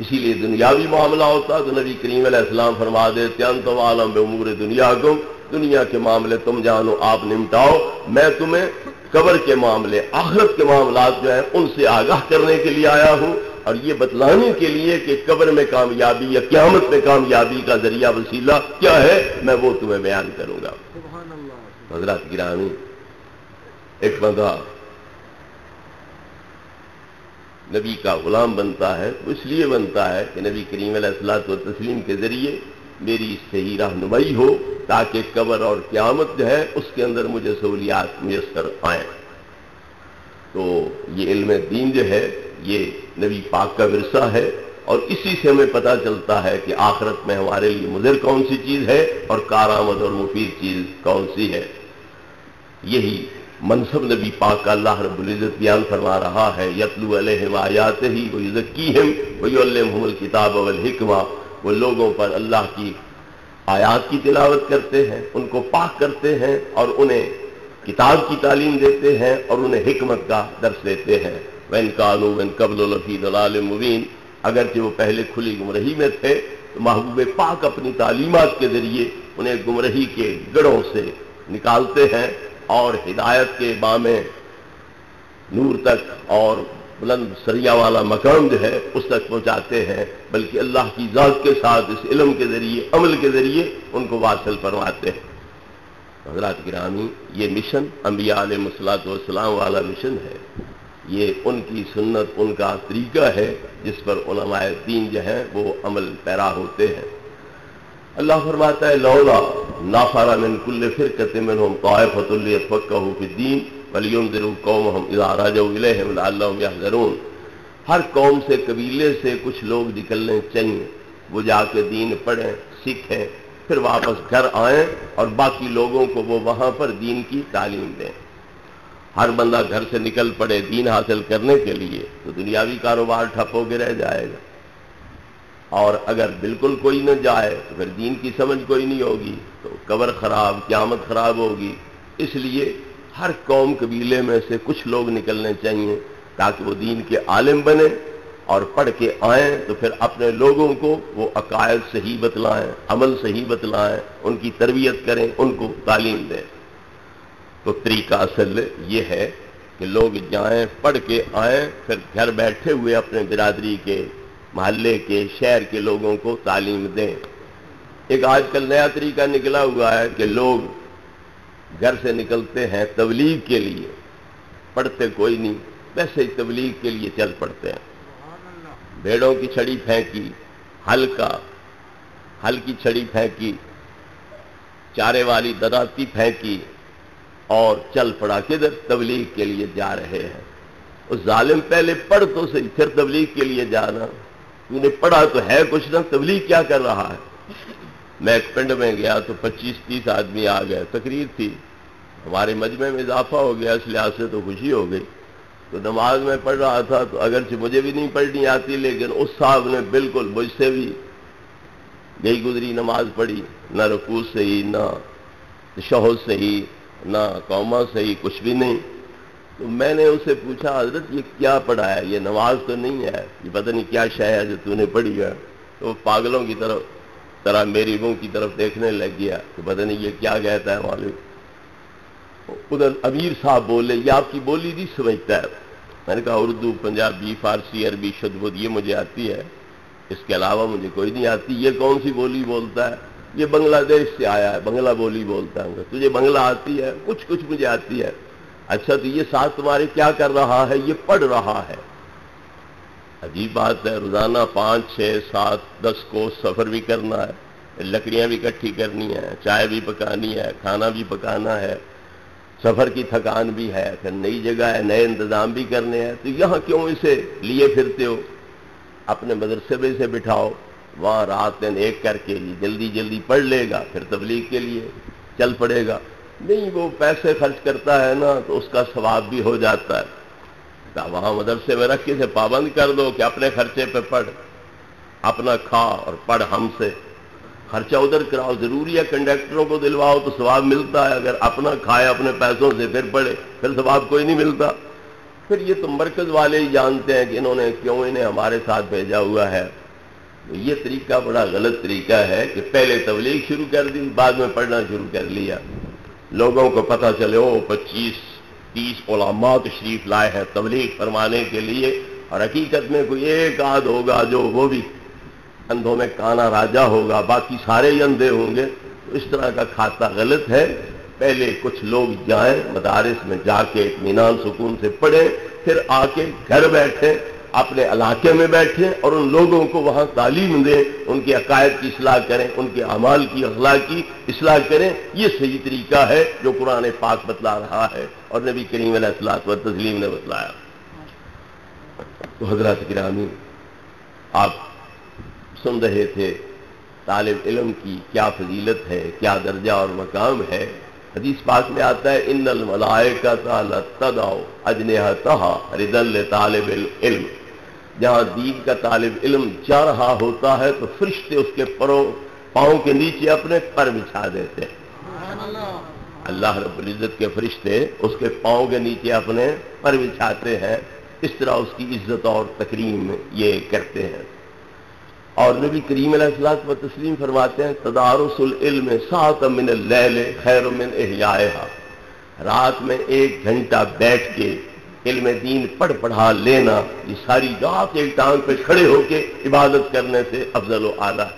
اسی لیے دنیاوی معاملہ ہوتا تو نبی کریم علیہ السلام فرما دیتے انت عالم بامور دنیاکم، دنیا کے معاملے تم جانو، آپ نمٹاؤ، میں تمہیں قبر کے معاملے، آخرت کے معاملات جو ہیں ان سے آگاہ کرنے کے لیے آیا ہوں، اور یہ بتلانے کے لیے کہ قبر میں کامیابی یا قیامت میں کامیابی کا ذریعہ وسیلہ کیا ہے، میں وہ تمہیں بیان کروں گا. حضرات گرامی، ایک بندہ نبی کا غلام بنتا ہے تو اس لیے بنتا ہے کہ نبی کریم علیہ الصلوۃ والتسلیم کے ذریعے میری صحیح رہنمائی ہو، تاکہ قبر اور قیامت جو ہے اس کے اندر مجھے سہولیات میسر آئیں. تو یہ علم دین جو ہے یہ نبی پاک کا ورثہ ہے، اور اسی سے ہمیں پتہ چلتا ہے کہ آخرت میں ہمارے لیے مضر کون سی چیز ہے اور کارآمد اور مفید چیز کون سی ہے. یہی منصب نبی پاک کا اللہ رب العزت بیان فرما رہا ہے. یتلو علیہم آیاتہ ویزکیہم ویعلمہم الکتاب والحکمہ. وہ لوگوں پر اللہ کی آیات کی تلاوت کرتے ہیں، ان کو پاک کرتے ہیں، اور انہیں کتاب کی تعلیم دیتے ہیں، اور انہیں حکمت کا درس دیتے ہیں. وَإِن كَانُوا مِن قَبْلُ لَفِي ضَلَالٍ مُبِينٍ. اگرچہ وہ پہلے کھلی گمراہی میں تھے تو محبوب پاک اپنی تعلیمات کے ذریعے انہیں گمراہی کے گڑھوں سے نکالتے ہیں اور ہدایت کے بام نور تک اور بلند سریہ والا مقام جو ہے اس تک پہنچاتے ہیں، بلکہ اللہ کی ذات کے ساتھ اس علم کے ذریعے، عمل کے ذریعے ان کو واصل فرماتے ہیں. حضرات گرامی، یہ مشن انبیاء علیہ الصلوۃ والسلام والا مشن ہے. یہ ان کی سنت، ان کا طریقہ ہے جس پر علماء دین جو ہیں وہ عمل پیرا ہوتے ہیں. اللہ فرماتا ہے لولا نافر من کل فرقۃ منهم طائفۃ لیتفقهوا فی الدین ولینذروا قومهم اذا رجعوا الیہم لعلهم یحذرون. ہر قوم سے، قبیلے سے کچھ لوگ نکلنے چاہیے، وہ جا کے دین پڑھیں، سیکھیں، پھر واپس گھر آئیں اور باقی لوگوں کو وہ وہاں پر دین کی تعلیم دیں. ہر بندہ گھر سے نکل پڑے دین حاصل کرنے کے لیے تو دنیاوی کاروبار ٹھپ ہو کے رہ جائے گا، اور اگر بالکل کوئی نہ جائے تو پھر دین کی سمجھ کوئی نہیں ہوگی، تو قبر خراب، قیامت خراب ہوگی۔ اس لیے ہر قوم قبیلے میں سے کچھ لوگ نکلنے چاہیے تاکہ وہ دین کے عالم بنے اور پڑھ کے آئیں، تو پھر اپنے لوگوں کو وہ عقائد صحیح بتلائیں، عمل صحیح بتلائیں، ان کی تربیت کریں، ان کو تعلیم دیں۔ تو طریقہ اصل یہ ہے کہ لوگ جائیں، پڑھ کے آئیں، پھر گھر بیٹھے ہوئے اپنے برادری کے، محلے کے، شہر کے لوگوں کو تعلیم دیں۔ ایک آج کل نیا طریقہ نکلا ہوا ہے کہ لوگ گھر سے نکلتے ہیں تبلیغ کے لیے، پڑھتے کوئی نہیں، ویسے ہی تبلیغ کے لیے چل پڑتے ہیں۔ بھیڑوں کی چھڑی پھینکی، ہل کی چھڑی پھینکی، چارے والی دراتی پھینکی اور چل پڑا، کدھر؟ تبلیغ کے لیے جا رہے ہیں۔ اس ظالم پہلے پڑھ تو صحیح، پھر تبلیغ کے لیے جانا۔ تو نے پڑھا تو ہے کچھ نہ، تبلیغ کیا کر رہا ہے؟ میں ایک پنڈ میں گیا تو 25-30 آدمی آ گئے، تقریر تھی، ہمارے مجمع میں اضافہ ہو گیا، اس لحاظ سے تو خوشی ہو گئی۔ تو نماز میں پڑھ رہا تھا، تو اگرچہ مجھے بھی نہیں پڑھنی آتی، لیکن اس صاحب نے بالکل مجھ سے بھی گئی گزری نماز پڑھی، نہ رکوع صحیح، نہ تشہد صحیح، نہ قومہ صحیح، کچھ بھی نہیں۔ تو میں نے اسے پوچھا، حضرت یہ کیا پڑھا ہے؟ یہ نماز تو نہیں ہے، یہ پتہ نہیں کیا شے ہے جو تو نے پڑھی ہے۔ تو پاگلوں کی طرح میری منہ کی طرف دیکھنے لگ گیا کہ پتہ نہیں یہ کیا کہتا ہے معلوم۔ ادھر امیر صاحب بولے، یہ آپ کی بولی نہیں سمجھتا ہے۔ میں نے کہا اردو، پنجابی، فارسی، عربی، شدبد یہ مجھے آتی ہے، اس کے علاوہ مجھے کوئی نہیں آتی۔ یہ کون سی بولی بولتا ہے؟ یہ بنگلہ دیش سے آیا ہے، بنگلہ بولی بولتا ہے۔ تجھے بنگلہ آتی ہے؟ کچھ مجھے آتی ہے۔ اچھا تو یہ ساتھ تمہارے کیا کر رہا ہے؟ یہ پڑھ رہا ہے۔ عجیب بات ہے، روزانہ 5، 6، 7، 10 کو سفر بھی کرنا ہے، لکڑیاں بھی اکٹھی کرنی ہے، چائے بھی پکانی ہے، کھانا بھی پکانا ہے، سفر کی تھکان بھی ہے، پھر نئی جگہ ہے، نئے انتظام بھی کرنے ہیں۔ تو یہاں کیوں اسے لیے پھرتے ہو؟ اپنے مدرسے میں سے بٹھاؤ، وہاں رات دن ایک کر کے جلدی جلدی پڑھ لے گا، پھر تبلیغ کے لیے چل پڑے گا۔ نہیں، وہ پیسے خرچ کرتا ہے نا تو اس کا ثواب بھی ہو جاتا ہے۔ وہاں مدرسے میں رکھ کے اسے پابند کر دو کہ اپنے خرچے پہ پڑھ، اپنا کھا اور پڑھ ہم سے، خرچہ ادھر کراؤ۔ ضروری ہے کنڈکٹروں کو دلواؤ تو ثواب ملتا ہے، اگر اپنا کھائے اپنے پیسوں سے پھر پڑھے پھر ثواب کوئی نہیں ملتا۔ پھر یہ تو مرکز والے ہی جانتے ہیں کہ انہوں نے کیوں انہیں ہمارے ساتھ بھیجا ہوا ہے۔ یہ طریقہ بڑا غلط طریقہ ہے کہ پہلے تبلیغ شروع کر دی، بعد میں پڑھنا شروع کر لیا۔ لوگوں کو پتہ چلے 25-30 علماء تشریف لائے ہیں تبلیغ فرمانے کے لیے، اور حقیقت میں کوئی ایک آدھ ہوگا جو وہ بھی اندھوں میں کانا راجا ہوگا، باقی سارے ہی اندھے ہوں گے۔ تو اس طرح کا کھاتا غلط ہے۔ پہلے کچھ لوگ جائیں مدارس میں، جا کے اطمینان سکون سے پڑھیں، پھر آ کے گھر بیٹھیں، اپنے علاقے میں بیٹھیں اور ان لوگوں کو وہاں تعلیم دیں، ان کے عقائد کی اصلاح کریں، ان کے اعمال کی اخلاقی اصلاح کریں۔ یہ صحیح طریقہ ہے جو قرآن پاک بتلا رہا ہے اور نبی کریم علیہ الصلوۃ والتسلیم نے بتلایا۔ تو حضرات گرامی، آپ سن رہے تھے طالب علم کی کیا فضیلت ہے، کیا درجہ اور مقام ہے۔ حدیث پاک میں آتا ہے ان الملائکۃ لتضع اجنحتها رضا لطالب العلم۔ جہاں دین کا طالب علم جا رہا ہوتا ہے تو فرشتے اس کے پاؤں کے نیچے اپنے پر بچھا دیتے ہیں۔ اللہ رب العزت کے فرشتے اس کے پاؤں کے نیچے اپنے پر بچھاتے ہیں، اس طرح اس کی عزت اور تکریم یہ کرتے ہیں۔ اور نبی کریم علیہ الصلوۃ والتسلیم فرماتے ہیں تدارس العلم ساعۃ من اللیل خیر من احیائها، رات میں 1 گھنٹہ بیٹھ کے علم دین پڑھا لینا، یہ ساری رات ایک ٹانگ پہ کھڑے ہو کے عبادت کرنے سے افضل و اعلیٰ۔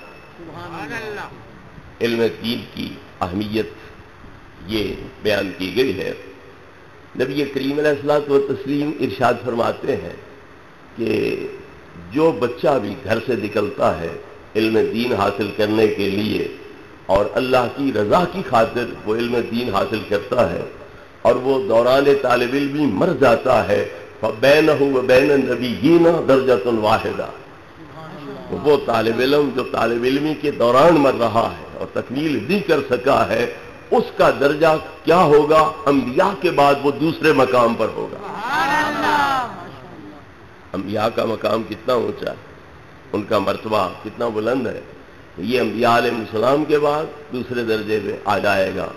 علم دین کی اہمیت یہ بیان کی گئی ہے۔ نبی کریم علیہ الصلوۃ والتسلیم ارشاد فرماتے ہیں کہ جو بچہ بھی گھر سے نکلتا ہے علم دین حاصل کرنے کے لیے اور اللہ کی رضا کی خاطر وہ علم دین حاصل کرتا ہے، اور وہ دوران طالب علمی مر جاتا ہے، فَبَيْنَهُ وَبَيْنَ النَّبِيِّينَ دَرْجَةٌ وَاحِدَةٌ، وہ طالب علم جو طالب علمی کے دوران مر رہا ہے اور تکمیل نہیں کر سکا ہے، اس کا درجہ کیا ہوگا؟ انبیاء کے بعد وہ دوسرے مقام پر ہوگا۔ انبیاء کا مقام کتنا اونچا ہے، ان کا مرتبہ کتنا بلند ہے، یہ انبیاء علیہ السلام کے بعد دوسرے درجے پہ آ جائے گا۔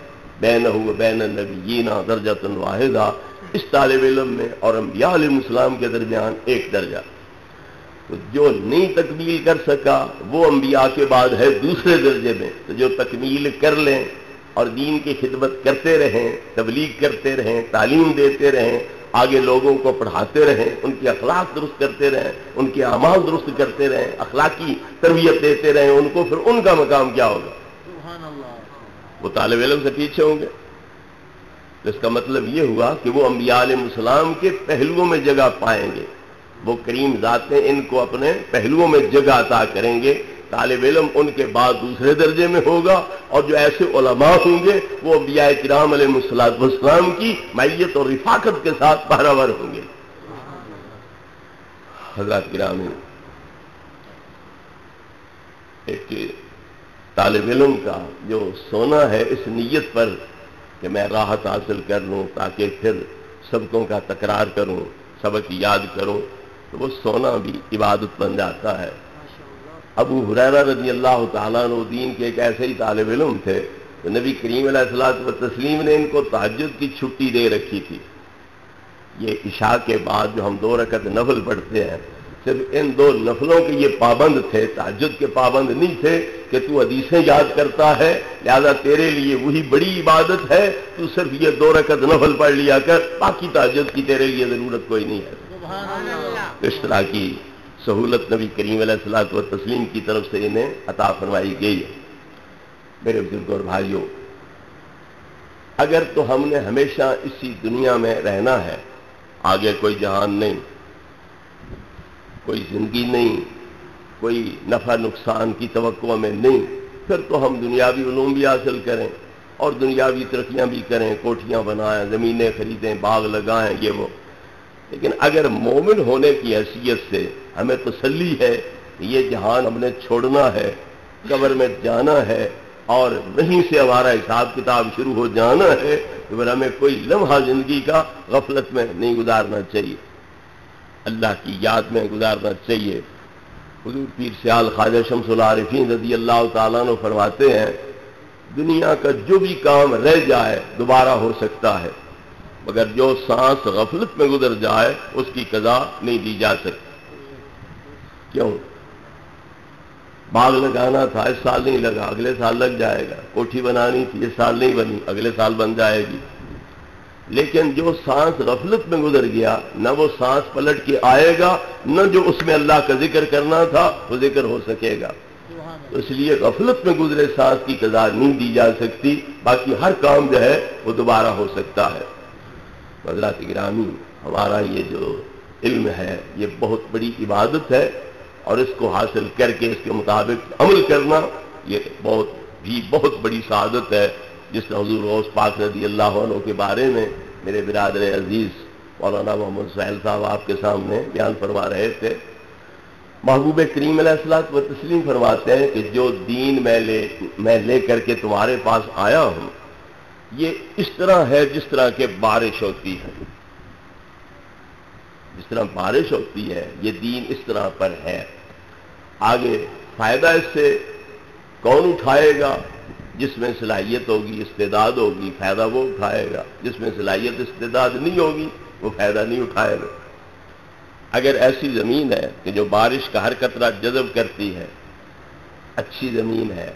بینہ و بین النبیین درجۃ واحدہ، اس طالب علم میں اور انبیاء علیہ السلام کے درمیان ایک درجہ۔ تو جو نہیں تکمیل کر سکا وہ انبیاء کے بعد ہے دوسرے درجے میں، تو جو تکمیل کر لیں اور دین کی خدمت کرتے رہیں، تبلیغ کرتے رہیں، تعلیم دیتے رہیں، آگے لوگوں کو پڑھاتے رہیں، ان کی اخلاق درست کرتے رہیں، ان کے اعمال درست کرتے رہیں، اخلاقی تربیت دیتے رہیں ان کو، پھر ان کا مقام کیا ہوگا؟ وہ طالب علم سے پیچھے ہوں گے۔ اس کا مطلب یہ ہوا کہ وہ انبیاء علیہ السلام کے پہلوؤں میں جگہ پائیں گے، وہ کریم ذاتیں ان کو اپنے پہلوؤں میں جگہ عطا کریں گے۔ طالب علم ان کے بعد دوسرے درجے میں ہوگا، اور جو ایسے علماء ہوں گے وہ انبیاء کرام علیہ السلام کی معیت اور رفاقت کے ساتھ پہراور ہوں گے۔ حضرات گرامی، ایک طالب علم کا جو سونا ہے اس نیت پر کہ میں راحت حاصل کر لوں تاکہ پھر سبقوں کا تکرار کروں، سبق یاد کروں، تو وہ سونا بھی عبادت بن جاتا ہے۔ ابو ہریرہ رضی اللہ تعالیٰ عنہ دین کے ایک ایسے ہی طالب علم تھے، تو نبی کریم علیہ الصلوۃ والتسلیم نے ان کو تہجد کی چھٹی دے رکھی تھی۔ یہ عشاء کے بعد جو ہم 2 رکعت نفل پڑھتے ہیں، صرف ان 2 نفلوں کے یہ پابند تھے، تہجد کے پابند نہیں تھے کہ تو حدیثیں یاد کرتا ہے لہذا تیرے لیے وہی بڑی عبادت ہے، تو صرف یہ 2 رکعت نفل پڑھ لیا کر، باقی تہجد کی تیرے لیے ضرورت کوئی نہیں ہے۔ اس طرح کی سہولت نبی کریم علیہ الصلوۃ والتسلیم کی طرف سے انہیں عطا فرمائی گئی ہے۔ میرے بزرگوں اور بھائیوں، اگر تو ہم نے ہمیشہ اسی دنیا میں رہنا ہے، آگے کوئی جہان نہیں، کوئی زندگی نہیں، کوئی نفع نقصان کی توقع میں نہیں، پھر تو ہم دنیاوی علوم بھی حاصل کریں اور دنیاوی ترقیاں بھی کریں، کوٹھیاں بنائیں، زمینیں خریدیں، باغ لگائیں، یہ وہ۔ لیکن اگر مومن ہونے کی حیثیت سے ہمیں تسلی ہے کہ یہ جہان ہم نے چھوڑنا ہے، قبر میں جانا ہے اور وہیں سے ہمارا حساب کتاب شروع ہو جانا ہے، تو پھر ہمیں کوئی لمحہ زندگی کا غفلت میں نہیں گزارنا چاہیے، اللہ کی یاد میں گزارنا چاہیے۔ حضور پیر سیال خواجہ شمس العارفین رضی اللہ تعالیٰ عنہ فرماتے ہیں، دنیا کا جو بھی کام رہ جائے دوبارہ ہو سکتا ہے، مگر جو سانس غفلت میں گزر جائے اس کی قضا نہیں دی جا سکتی۔ کیوں؟ باغ لگانا تھا، اس سال نہیں لگا، اگلے سال لگ جائے گا، کوٹھی بنانی تھی، اس سال نہیں بنی، اگلے سال بن جائے گی۔ لیکن جو سانس غفلت میں گزر گیا، نہ وہ سانس پلٹ کے آئے گا، نہ جو اس میں اللہ کا ذکر کرنا تھا وہ ذکر ہو سکے گا۔ تو اس لیے غفلت میں گزرے سانس کی قضا نہیں دی جا سکتی، باقی ہر کام جو ہے وہ دوبارہ ہو سکتا ہے۔ حضرات گرامی، ہمارا یہ جو علم ہے یہ بہت بڑی عبادت ہے، اور اس کو حاصل کر کے اس کے مطابق عمل کرنا یہ بہت بڑی سعادت ہے، جس نے حضور غوث پاک رضی اللہ عنہ کے بارے میں میرے برادر عزیز مولانا محمد سہیل صاحب آپ کے سامنے بیان فرما رہے تھے۔ محبوب کریم علیہ الصلوۃ والتسلیم فرماتے ہیں کہ جو دین میں لے کر کے تمہارے پاس آیا ہوں، یہ اس طرح ہے جس طرح کہ بارش ہوتی ہے، جس طرح بارش ہوتی ہے یہ دین اس طرح پر ہے۔ آگے فائدہ اس سے کون اٹھائے گا؟ جس میں صلاحیت ہوگی، استعداد ہوگی، فائدہ وہ اٹھائے گا، جس میں صلاحیت استعداد نہیں ہوگی وہ فائدہ نہیں اٹھائے گا۔ اگر ایسی زمین ہے کہ جو بارش کا ہر قطرہ جذب کرتی ہے، اچھی زمین ہے،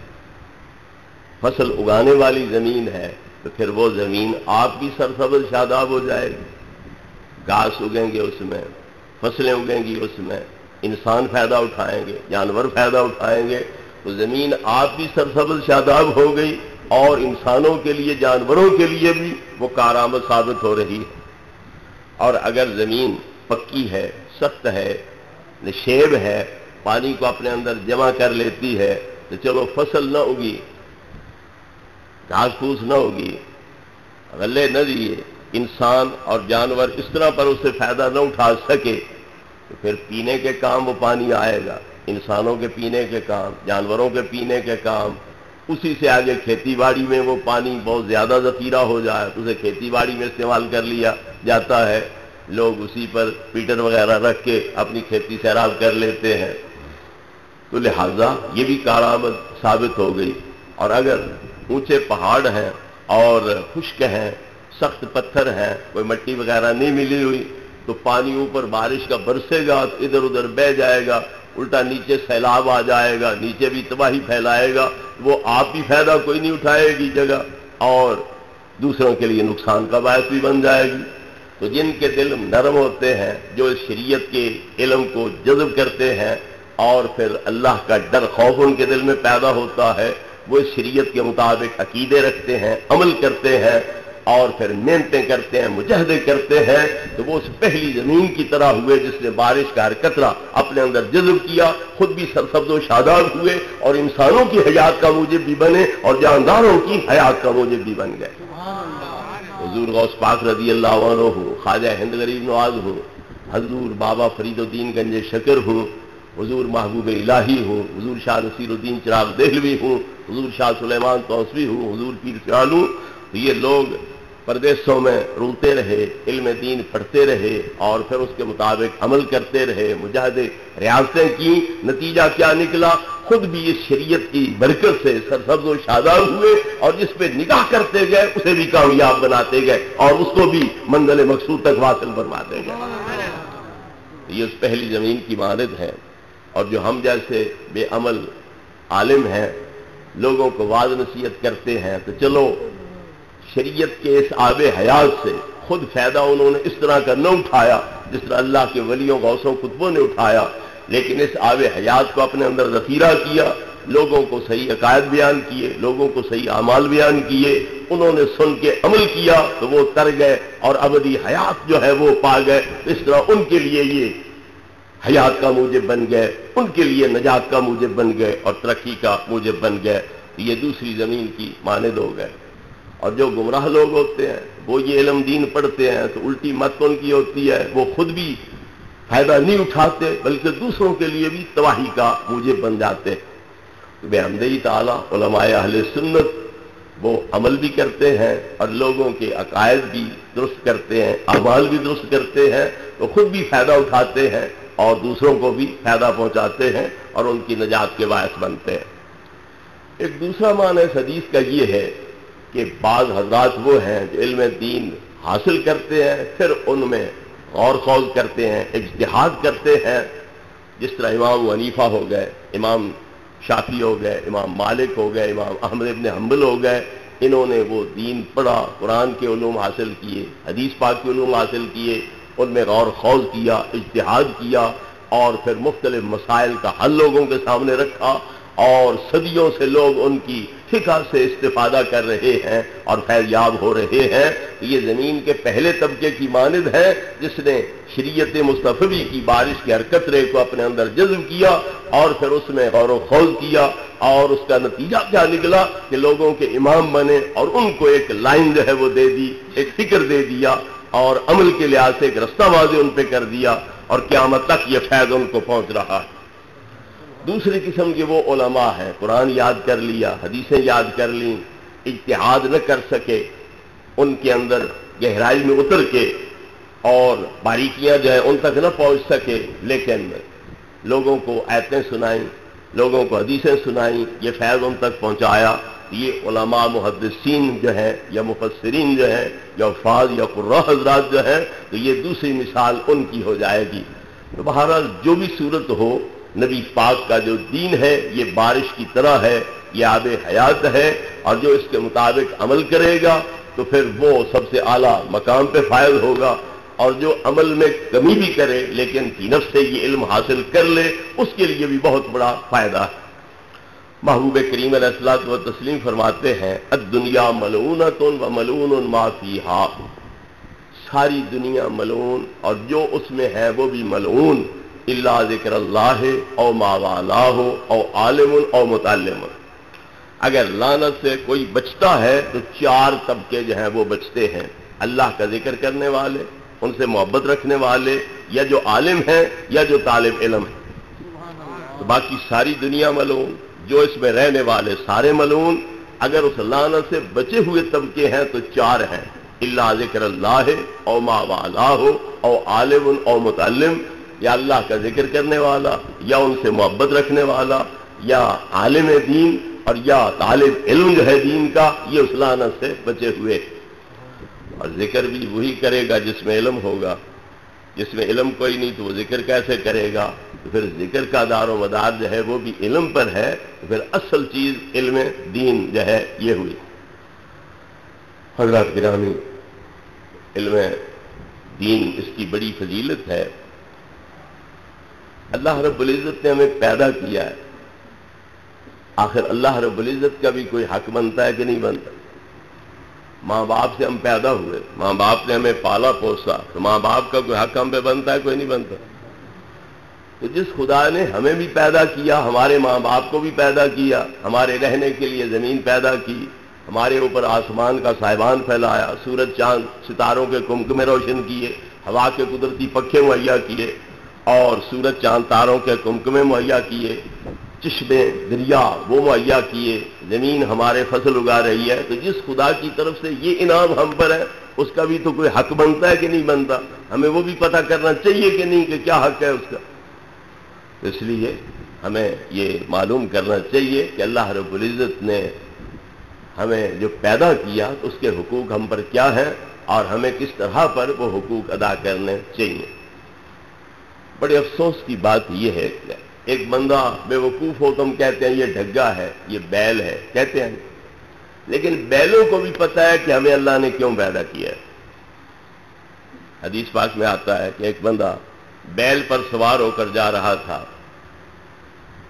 فصل اگانے والی زمین ہے، تو پھر وہ زمین آپ کی سرسبز شاداب ہو جائے گی، گھاس اگیں گے اس میں، فصلیں اگیں گی اس میں، انسان فائدہ اٹھائیں گے، جانور فائدہ اٹھائیں گے، تو زمین آپ بھی سرسبز شاداب ہو گئی، اور انسانوں کے لیے، جانوروں کے لیے بھی وہ کارآمد ثابت ہو رہی ہے۔ اور اگر زمین پکی ہے، سخت ہے، نشیب ہے، پانی کو اپنے اندر جمع کر لیتی ہے، تو چلو فصل نہ اگی، گھاس پھوس نہ ہوگی، غلے نہ دیے، انسان اور جانور اس طرح پر اس سے فائدہ نہ اٹھا سکے، تو پھر پینے کے کام وہ پانی آئے گا، انسانوں کے پینے کے کام، جانوروں کے پینے کے کام، اسی سے آگے کھیتی باڑی میں وہ پانی بہت زیادہ ذخیرہ ہو جائے تو اسے کھیتی باڑی میں استعمال کر لیا جاتا ہے، لوگ اسی پر پیٹر وغیرہ رکھ کے اپنی کھیتی سیراب کر لیتے ہیں، تو لہذا یہ بھی کارآمد ثابت ہو گئی۔ اور اگر اونچے پہاڑ ہیں اور خشک ہیں، سخت پتھر ہیں، کوئی مٹی وغیرہ نہیں ملی ہوئی، تو پانی اوپر بارش کا برسے گا تو ادھر ادھر بہہ جائے گا، الٹا نیچے سیلاب آ جائے گا، نیچے بھی تباہی پھیلائے گا، وہ آپ بھی فائدہ کوئی نہیں اٹھائے گی جگہ اور دوسروں کے لیے نقصان کا باعث بھی بن جائے گی۔ تو جن کے دل نرم ہوتے ہیں، جو اس شریعت کے علم کو جذب کرتے ہیں اور پھر اللہ کا ڈر خوف ان کے دل میں پیدا ہوتا ہے، وہ اس شریعت کے مطابق عقیدے رکھتے ہیں، عمل کرتے ہیں اور پھر محنتیں کرتے ہیں، مجاہدے کرتے ہیں، تو وہ اس پہلی زمین کی طرح ہوئے جس نے بارش کا ہر قطرہ اپنے اندر جذب کیا، خود بھی سرسبز و شاداب ہوئے اور انسانوں کی حیات کا موجب بھی بنے اور جانداروں کی حیات کا موجب بھی بن گئے۔ حضور غوث پاک رضی اللہ عنہ ہو، خواجہ ہند غریب نواز ہو، حضور بابا فرید الدین گنج شکر ہو، حضور محبوب الہی ہو، حضور شاہ نصیر الدین چراغ دہلوی ہوں، حضور شاہ سلیمان توسوی ہوں، حضور پیر سیالو، تو یہ لوگ پردیسوں میں رولتے رہے، علم دین پڑھتے رہے اور پھر اس کے مطابق عمل کرتے رہے، مجاہدے ریاستیں کی، نتیجہ کیا نکلا؟ خود بھی اس شریعت کی برکت سے سرسبز و شاداب ہوئے اور جس پہ نگاہ کرتے گئے اسے بھی کامیاب بناتے گئے اور اس کو بھی منزل مقصود تک واصل فرماتے گئے۔ یہ اس پہلی زمین کی مانند ہے، اور جو ہم جیسے بے عمل عالم ہیں لوگوں کو واعظ نصیحت کرتے ہیں، تو چلو شریعت کے اس آب حیات سے خود فائدہ انہوں نے اس طرح کا نہ اٹھایا جس طرح اللہ کے ولیوں غوثوں قطبوں نے اٹھایا، لیکن اس آب حیات کو اپنے اندر ذخیرہ کیا، لوگوں کو صحیح عقائد بیان کیے، لوگوں کو صحیح اعمال بیان کیے، انہوں نے سن کے عمل کیا تو وہ تر گئے اور ابدی حیات جو ہے وہ پا گئے۔ اس طرح ان کے لیے یہ حیات کا موجب بن گئے، ان کے لیے نجات کا موجب بن گئے اور ترقی کا موجب بن گئے۔ یہ دوسری زمین کی مانند ہو گئے۔ اور جو گمراہ لوگ ہوتے ہیں وہ یہ علم دین پڑھتے ہیں تو الٹی مت ان کی ہوتی ہے، وہ خود بھی فائدہ نہیں اٹھاتے بلکہ دوسروں کے لیے بھی تباہی کا موجب بن جاتے ہیں۔ تو بحمدہ تعالی علماء اہل سنت وہ عمل بھی کرتے ہیں اور لوگوں کے عقائد بھی درست کرتے ہیں، اعمال بھی درست کرتے ہیں، تو خود بھی فائدہ اٹھاتے ہیں اور دوسروں کو بھی فائدہ پہنچاتے ہیں اور ان کی نجات کے باعث بنتے ہیں۔ ایک دوسرا معنی اس حدیث کا یہ ہے کہ بعض حضرات وہ ہیں جو علم دین حاصل کرتے ہیں، پھر ان میں غور خوض کرتے ہیں، اجتہاد کرتے ہیں، جس طرح امام حنیفہ ہو گئے، امام شافعی ہو گئے، امام مالک ہو گئے، امام احمد ابن حنبل ہو گئے، انہوں نے وہ دین پڑھا، قرآن کے علوم حاصل کیے، حدیث پاک کے علوم حاصل کیے، ان میں غور خوض کیا، اجتہاد کیا اور پھر مختلف مسائل کا حل لوگوں کے سامنے رکھا، اور صدیوں سے لوگ ان کی فقہ سے استفادہ کر رہے ہیں اور فیض یاب ہو رہے ہیں۔ یہ زمین کے پہلے طبقے کی مانند ہے جس نے شریعت مصطفی کی بارش کے ہر قطرے کو اپنے اندر جذب کیا اور پھر اس میں غور و خوض کیا، اور اس کا نتیجہ کیا نکلا کہ لوگوں کے امام بنے اور ان کو ایک لائن جو ہے وہ دے دی، ایک فکر دے دیا اور عمل کے لحاظ سے ایک رستہ واضح ان پہ کر دیا، اور قیامت تک یہ فیض ان کو پہنچ رہا ہے۔ دوسری قسم کے وہ علماء ہیں، قرآن یاد کر لیا، حدیثیں یاد کر لیں، اجتہاد نہ کر سکے، ان کے اندر گہرائی میں اتر کے اور باریکیاں جو ہیں ان تک نہ پہنچ سکے، لیکن لوگوں کو آیتیں سنائیں، لوگوں کو حدیثیں سنائیں، یہ فیض ان تک پہنچایا۔ یہ علماء محدثین جو ہیں یا مفسرین جو ہیں یا حفاظ یا قراء حضرات جو ہیں، تو یہ دوسری مثال ان کی ہو جائے گی۔ تو بہرحال جو بھی صورت ہو، نبی پاک کا جو دین ہے یہ بارش کی طرح ہے، یہ آب حیات ہے، اور جو اس کے مطابق عمل کرے گا تو پھر وہ سب سے اعلیٰ مقام پہ فائز ہوگا، اور جو عمل میں کمی بھی کرے لیکن فی نفس سے یہ علم حاصل کر لے اس کے لیے بھی بہت بڑا فائدہ ہے۔ محبوب کریم علیہ الصلوۃ والتسلیم فرماتے ہیں الدنیا ملعونۃ و ملعون ما فیہا، ساری دنیا ملعون اور جو اس میں ہے وہ بھی ملعون، الا ذکر اللہ او ما والاہ او عالم او متعلم۔ اگر لعنت سے کوئی بچتا ہے تو چار طبقے جو ہیں وہ بچتے ہیں، اللہ کا ذکر کرنے والے، ان سے محبت رکھنے والے، یا جو عالم ہیں یا جو طالب علم ہے، تو باقی ساری دنیا ملعون۔ جو اس میں رہنے والے سارے ملعون، اگر اس لعنت سے بچے ہوئے طبقے ہیں تو 4 ہیں، الا ذکر اللہ او ما والاہ او عالم او متعلم، یا اللہ کا ذکر کرنے والا، یا ان سے محبت رکھنے والا، یا عالم دین، اور یا طالب علم جو ہے دین کا، یہ اس لعنت سے بچے ہوئے۔ اور ذکر بھی وہی کرے گا جس میں علم ہوگا، جس میں علم کوئی نہیں تو وہ ذکر کیسے کرے گا؟ تو پھر ذکر کا دار و مدار جو ہے وہ بھی علم پر ہے، تو پھر اصل چیز علم دین جو ہے یہ ہوئی۔ حضرات گرامی، علم دین اس کی بڑی فضیلت ہے۔ اللہ رب العزت نے ہمیں پیدا کیا ہے، آخر اللہ رب العزت کا بھی کوئی حق بنتا ہے کہ نہیں بنتا؟ ماں باپ سے ہم پیدا ہوئے، ماں باپ نے ہمیں پالا پوسا، تو ماں باپ کا کوئی حق ہم پہ بنتا ہے؟ کوئی نہیں بنتا۔ تو جس خدا نے ہمیں بھی پیدا کیا، ہمارے ماں باپ کو بھی پیدا کیا، ہمارے رہنے کے لیے زمین پیدا کی، ہمارے اوپر آسمان کا سائبان پھیلایا، سورج چاند ستاروں کے کمکمے روشن کیے، ہوا کے قدرتی پنکھے مہیا کیے، اور سورج چاند تاروں کے کمکمے مہیا کیے، چشمے دریا وہ مہیا کیے، زمین ہمارے فصل اگا رہی ہے، تو جس خدا کی طرف سے یہ انعام ہم پر ہے اس کا بھی تو کوئی حق بنتا ہے کہ نہیں بنتا؟ ہمیں وہ بھی پتہ کرنا چاہیے کہ نہیں کہ کیا حق ہے اس کا۔ اس لیے ہمیں یہ معلوم کرنا چاہیے کہ اللہ رب العزت نے ہمیں جو پیدا کیا تو اس کے حقوق ہم پر کیا ہیں اور ہمیں کس طرح پر وہ حقوق ادا کرنے چاہیے۔ بڑے افسوس کی بات یہ ہے کہ ایک بندہ بے وقوف ہو تو ہم کہتے ہیں یہ ڈھگا ہے، یہ بیل ہے، کہتے ہیں، لیکن بیلوں کو بھی پتہ ہے کہ ہمیں اللہ نے کیوں پیدا کیا ہے۔ حدیث پاک میں آتا ہے کہ ایک بندہ بیل پر سوار ہو کر جا رہا تھا۔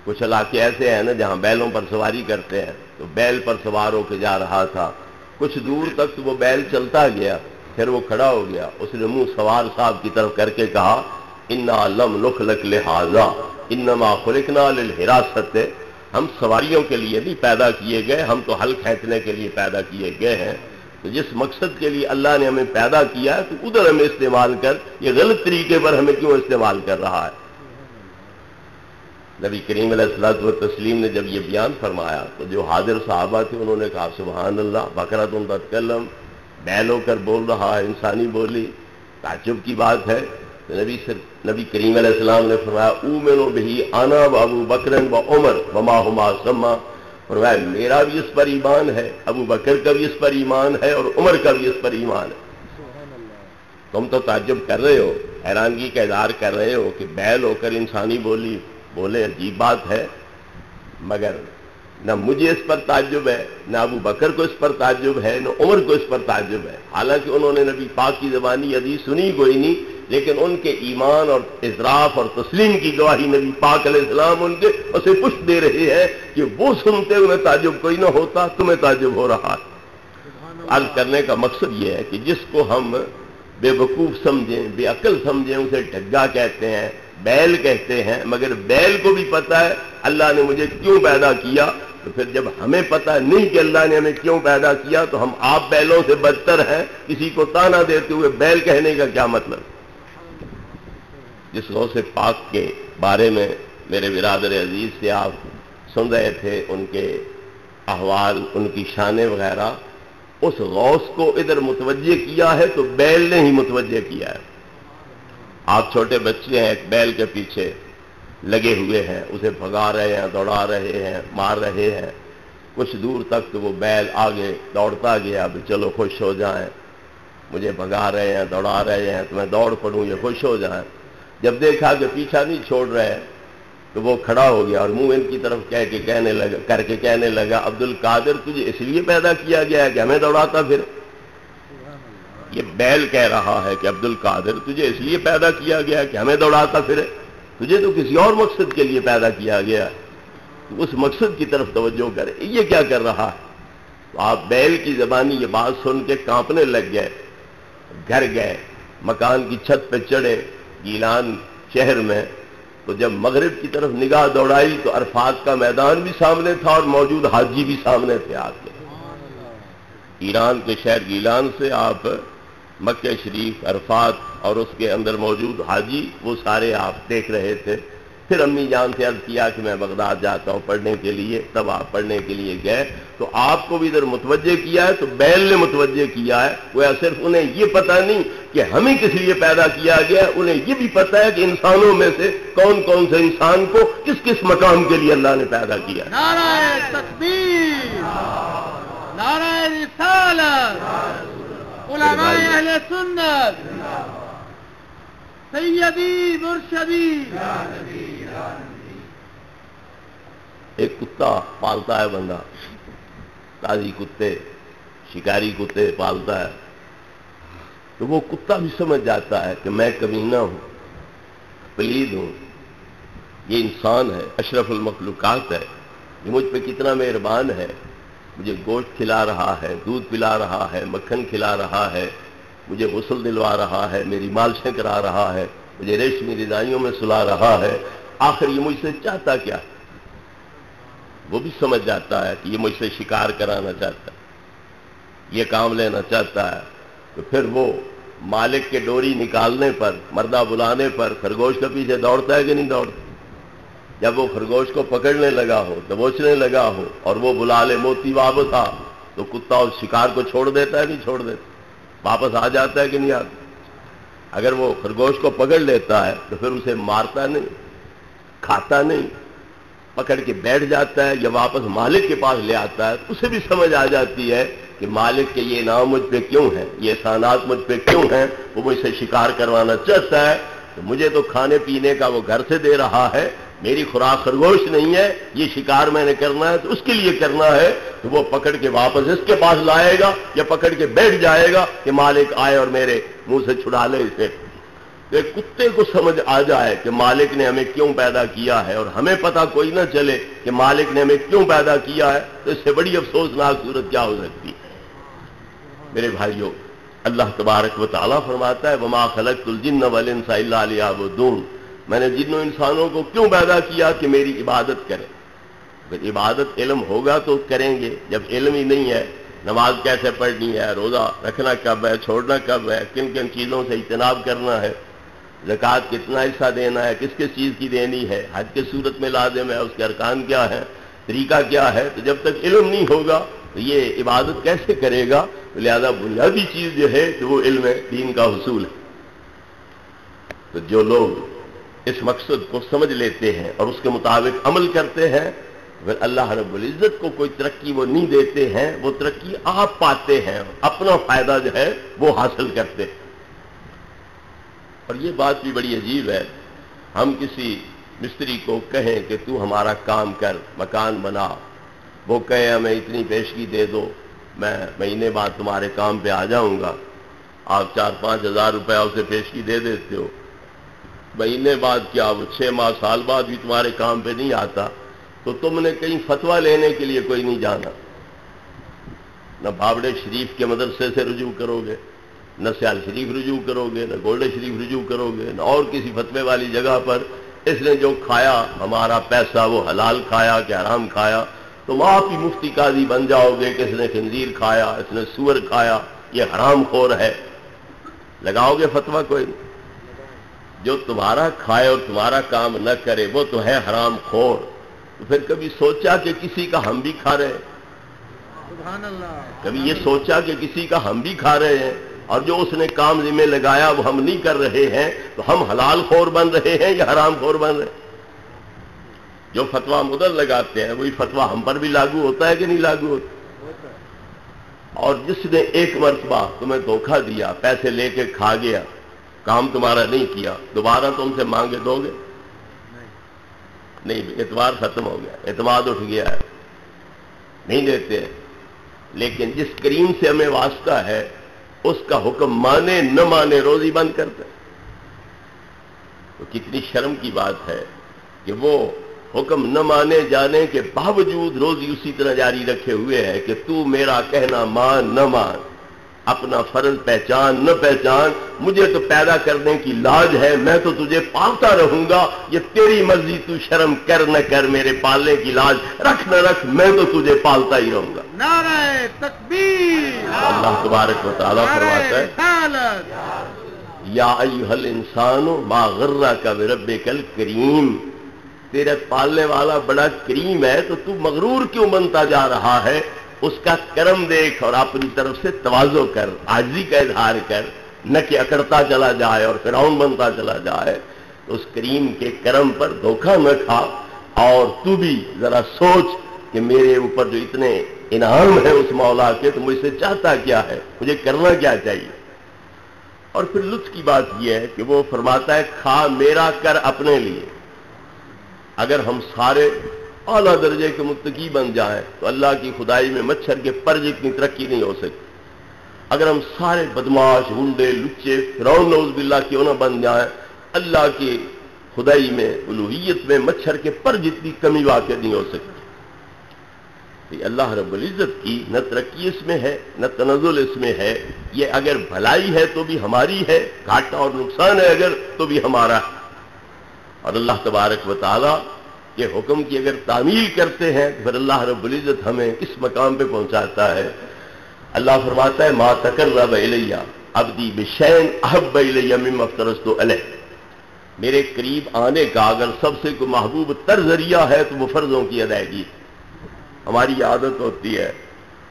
کچھ علاقے ایسے ہیں نا جہاں بیلوں پر سواری کرتے ہیں، تو بیل پر سوار ہو کے جا رہا تھا، کچھ دور تک وہ بیل چلتا گیا، پھر وہ کھڑا ہو گیا، اس نے منہ سوار صاحب کی طرف کر کے کہا انا لم نخلق لہذا انما خلقنا للحراست، ہم سواریوں کے لیے نہیں پیدا کیے گئے، ہم تو ہل کھینچنے کے لیے پیدا کیے گئے ہیں۔ تو جس مقصد کے لیے اللہ نے ہمیں پیدا کیا ہے تو ادھر ہمیں استعمال کر، یہ غلط طریقے پر ہمیں کیوں استعمال کر رہا ہے؟ نبی کریم علیہ الصلوۃ والتسلیم نے جب یہ بیان فرمایا تو جو حاضر صحابہ تھے انہوں نے کہا سبحان اللہ، بقرۃ تتکلم، بیل ہو کر بول رہا ہے، انسانی بولی، تعجب کی بات ہے۔ تو نبی کریم علیہ السلام نے فرمایا اومن بہ انا و ابو بکر و عمر وما ہما سما، فرمایا میرا بھی اس پر ایمان ہے، ابو بکر کا بھی اس پر ایمان ہے، اور عمر کا بھی اس پر ایمان ہے۔ تم تو تعجب کر رہے ہو، حیرانگی کا اظہار کر رہے ہو کہ بیل ہو کر انسانی بولی بولے، عجیب بات ہے، مگر نہ مجھے اس پر تعجب ہے، نہ ابو بکر کو اس پر تعجب ہے، نہ عمر کو اس پر تعجب ہے، حالانکہ انہوں نے نبی پاک کی زبانی حدیث سنی کوئی نہیں، لیکن ان کے ایمان اور اعتراف اور تسلیم کی گواہی نبی پاک علیہ السلام ان کے اسے پشت دے رہے ہیں کہ وہ سنتے انہیں تعجب کوئی نہ ہوتا، تمہیں تعجب ہو رہا ہے۔ عرض کرنے کا مقصد یہ ہے کہ جس کو ہم بے وقوف سمجھیں، بے عقل سمجھیں، اسے ڈھگا کہتے ہیں، بیل کہتے ہیں، مگر بیل کو بھی پتہ ہے اللہ نے مجھے کیوں پیدا کیا، تو پھر جب ہمیں پتہ نہیں کہ اللہ نے ہمیں کیوں پیدا کیا تو ہم آپ بیلوں سے بدتر ہیں۔ کسی کو طعنہ دیتے ہوئے بیل کہنے کا کیا مطلب؟ جس غوث پاک کے بارے میں میرے برادر عزیز سے آپ سن رہے تھے، ان کے احوال، ان کی شانیں وغیرہ، اس غوث کو ادھر متوجہ کیا ہے تو بیل نے ہی متوجہ کیا ہے۔ آپ چھوٹے بچے ہیں، ایک بیل کے پیچھے لگے ہوئے ہیں، اسے بھگا رہے ہیں، دوڑا رہے ہیں، مار رہے ہیں، کچھ دور تک تو وہ بیل آگے دوڑتا گیا، اب چلو خوش ہو جائیں، مجھے بھگا رہے ہیں، دوڑا رہے ہیں تو میں دوڑ پڑوں، یہ خوش ہو جائیں۔ جب دیکھا کہ پیچھا نہیں چھوڑ رہے تو وہ کھڑا ہو گیا اور منہ ان کی طرف کہنے لگا عبد القادر تجھے اس لیے پیدا کیا گیا ہے کہ ہمیں دوڑاتا پھر؟ یہ بیل کہہ رہا ہے کہ عبد القادر تجھے اس لیے پیدا کیا گیا ہے کہ ہمیں دوڑاتا پھرے، تجھے تو کسی اور مقصد کے لیے پیدا کیا گیا، تو اس مقصد کی طرف توجہ کرے۔ یہ کیا کر رہا ہے؟ تو آپ بیل کی زبانی یہ بات سن کے کانپنے لگ گئے، گھر گئے، مکان کی چھت پہ چڑھے گیلان شہر میں، تو جب مغرب کی طرف نگاہ دوڑائی تو عرفات کا میدان بھی سامنے تھا اور موجود حاجی بھی سامنے تھے۔ آپ کے ایران کے شہر گیلان سے آپ مکہ شریف، عرفات اور اس کے اندر موجود حاجی، وہ سارے آپ دیکھ رہے تھے۔ پھر امی جان سے عرض کیا کہ میں بغداد جاتا ہوں پڑھنے کے لیے، تب آپ پڑھنے کے لیے گئے تو آپ کو بھی ادھر متوجہ کیا ہے تو بیل نے متوجہ کیا ہے، وہ صرف انہیں یہ پتہ نہیں کہ ہمیں کس لیے پیدا کیا گیا ہے، انہیں یہ بھی پتہ ہے کہ انسانوں میں سے کون کون سے انسان کو کس کس مقام کے لیے اللہ نے پیدا کیا ہے۔ نعرہ تکبیر، نعرہ رسالت، علماء اہل سنت، سیدی مرشدی۔ ایک کتا پالتا ہے بندہ، تازی کتے، شکاری کتے پالتا ہے، تو وہ کتا بھی سمجھ جاتا ہے کہ میں کمینہ ہوں، پلید ہوں، یہ انسان ہے، اشرف المخلوقات ہے، یہ مجھ پہ کتنا مہربان ہے، مجھے گوشت کھلا رہا ہے، دودھ پلا رہا ہے، مکھن کھلا رہا ہے، مجھے غسل دلوا رہا ہے، میری مالشیں کرا رہا ہے، مجھے ریشمی رضائیوں میں سلا رہا ہے، آخر یہ مجھ سے چاہتا کیا؟ وہ بھی سمجھ جاتا ہے کہ یہ مجھ سے شکار کرانا چاہتا ہے، یہ کام لینا چاہتا ہے، تو پھر وہ مالک کے ڈوری نکالنے پر، مردہ بلانے پر خرگوش کے پیچھے دوڑتا ہے کہ نہیں دوڑتا؟ جب وہ خرگوش کو پکڑنے لگا ہو، دبوچنے لگا ہو اور وہ بلا لے موتی واپس آ، تو کتا اس شکار کو چھوڑ دیتا ہے نہیں چھوڑ دیتا؟ واپس آ جاتا ہے کہ نہیں آتا؟ اگر وہ خرگوش کو پکڑ لیتا ہے تو پھر اسے مارتا نہیں، کھاتا نہیں، پکڑ کے بیٹھ جاتا ہے یا واپس مالک کے پاس لے آتا ہے، تو اسے بھی سمجھ آ جاتی ہے کہ مالک کے یہ انعام مجھ پہ کیوں ہیں، یہ احسانات مجھ پہ کیوں ہیں، وہ مجھ سے شکار کروانا چاہتا ہے، تو مجھے تو کھانے پینے کا وہ گھر سے دے رہا ہے، میری خوراک خرگوش نہیں ہے، یہ شکار میں نے کرنا ہے تو اس کے لیے کرنا ہے، تو وہ پکڑ کے واپس اس کے پاس لائے گا یا پکڑ کے بیٹھ جائے گا کہ مالک آئے اور میرے منہ سے چھڑا لے اسے۔ کہ کتے کو سمجھ آ جائے کہ مالک نے ہمیں کیوں پیدا کیا ہے اور ہمیں پتہ کوئی نہ چلے کہ مالک نے ہمیں کیوں پیدا کیا ہے، تو اس سے بڑی افسوسناک صورت کیا ہو سکتی ہے؟ میرے بھائیوں، اللہ تبارک و تعالیٰ فرماتا ہے وَمَا خَلَقْتُ الْجِنَّ وَالْإِنسَ إِلَّا لِيَعْبُدُونِ، میں نے جن و انسانوں کو کیوں پیدا کیا کہ میری عبادت کریں۔ اگر عبادت علم ہوگا تو کریں گے، جب علم ہی نہیں ہے، نماز کیسے پڑھنی ہے، روزہ رکھنا کب ہے، چھوڑنا کب ہے، کن کن چیزوں سے اجتناب کرنا ہے، زکوٰۃ کتنا حصہ دینا ہے، کس کس چیز کی دینی ہے، حج کے صورت میں لازم ہے، اس کے ارکان کیا ہے، طریقہ کیا ہے، تو جب تک علم نہیں ہوگا تو یہ عبادت کیسے کرے گا؟ تو لہذا بنیادی چیز جو ہے تو وہ علم دین کا حصول ہے۔ تو جو لوگ اس مقصد کو سمجھ لیتے ہیں اور اس کے مطابق عمل کرتے ہیں، پھر اللہ رب العزت کو کوئی ترقی وہ نہیں دیتے ہیں، وہ ترقی آپ پاتے ہیں، اپنا فائدہ جو ہے وہ حاصل کرتے ہیں۔ اور یہ بات بھی بڑی عجیب ہے، ہم کسی مستری کو کہیں کہ تو ہمارا کام کر، مکان بنا، وہ کہے ہمیں اتنی پیشگی دے دو، میں مہینے بعد تمہارے کام پہ آ جاؤں گا، آپ 4-5 ہزار روپیہ اسے پیشگی دے دیتے ہو، مہینے بعد کیا وہ 6 ماہ سال بعد بھی تمہارے کام پہ نہیں آتا، تو تم نے کہیں فتویٰ لینے کے لیے کوئی نہیں جانا، نہ بھاوڑے شریف کے مدرسے سے رجوع کرو گے، نہ سیال شریف رجوع کرو گے، نہ گولڈے شریف رجوع کرو گے، نہ اور کسی فتوے والی جگہ پر اس نے جو کھایا ہمارا پیسہ وہ حلال کھایا کہ حرام کھایا، تم آپ ہی مفتی قاضی بن جاؤ گے کہ اس نے خنزیر کھایا، اس نے سور کھایا، یہ حرام خور ہے، لگاؤ گے فتویٰ کوئی نہیں؟ جو تمہارا کھائے اور تمہارا کام نہ کرے وہ تو ہے حرام خور، تو پھر کبھی سوچا کہ کسی کا ہم بھی کھا رہے ہیں؟ سبحان اللہ۔ کبھی یہ سوچا کہ کسی کا ہم بھی کھا رہے ہیں اور جو اس نے کام ذمہ لگایا وہ ہم نہیں کر رہے ہیں، تو ہم حلال خور بن رہے ہیں یا حرام خور بن رہے ہیں؟ جو فتویٰ مدر لگاتے ہیں وہی فتویٰ ہم پر بھی لاگو ہوتا ہے کہ نہیں لاگو ہوتا؟ اور جس نے ایک مرتبہ تمہیں دھوکہ دیا، پیسے لے کے کھا گیا، کام تمہارا نہیں کیا، دوبارہ تم سے مانگے دو گے؟ نہیں، اعتبار ختم ہو گیا، اعتماد اٹھ گیا ہے، نہیں دیتے ہیں۔ لیکن جس کریم سے ہمیں واسطہ ہے اس کا حکم مانے نہ مانے روزی بند کرتے، تو کتنی شرم کی بات ہے کہ وہ حکم نہ مانے جانے کے باوجود روزی اسی طرح جاری رکھے ہوئے ہے کہ تو میرا کہنا مان نہ مان، اپنا فرض پہچان نہ پہچان، مجھے تو پیدا کرنے کی لاج ہے، میں تو تجھے پالتا رہوں گا، یہ تیری مرضی، تو شرم کر نہ کر، میرے پالنے کی لاج رکھ نہ رکھ، میں تو تجھے پالتا ہی رہوں گا۔ نعرہ تکبیر، اللہ تبارک و تعالیٰ فرماتا ہے رسالت، یا ایھا الانسان ما غرک بربک الکریم، تیرے پالنے والا بڑا کریم ہے تو تو مغرور کیوں بنتا جا رہا ہے؟ اس کا کرم دیکھ اور اپنی طرف سے تواضع کر، عاجزی کا اظہار کر، نہ کہ اکڑتا چلا جائے اور فرعون بنتا چلا جائے۔ تو اس کریم کے کرم پر دھوکہ نہ کھا، اور تو بھی ذرا سوچ کہ میرے اوپر جو اتنے انعام ہے اس مولا کے، تو مجھ سے چاہتا کیا ہے، مجھے کرنا کیا چاہیے؟ اور پھر لطف کی بات یہ ہے کہ وہ فرماتا ہے کھا میرا کر اپنے لیے۔ اگر ہم سارے اعلیٰ درجے کے متقی بن جائیں تو اللہ کی خدائی میں مچھر کے پر جتنی ترقی نہیں ہو سکتی۔ اگر ہم سارے بدماش، گنڈے، لچے، فرعون نعوذ باللہ کیوں نہ بن جائیں، اللہ کی خدائی میں، الوہیت میں مچھر کے پر جتنی کمی واقع نہیں ہو سکتی۔ کہ اللہ رب العزت کی نہ ترقی اس میں ہے، نہ تنزل اس میں ہے۔ یہ اگر بھلائی ہے تو بھی ہماری ہے، گھاٹا اور نقصان ہے اگر تو بھی ہمارا ہے۔ اور اللہ تبارک و تعالی کے حکم کی اگر تعمیل کرتے ہیں تو پھر اللہ رب العزت ہمیں اس مقام پہ پہنچاتا ہے۔ اللہ فرماتا ہے ما تقرب الی عبدی بشیء احب الی مما افترضت علیہ۔ میرے قریب آنے کا اگر سب سے کوئی محبوب تر ذریعہ ہے تو وہ فرضوں کی ادائیگی۔ ہماری عادت ہوتی ہے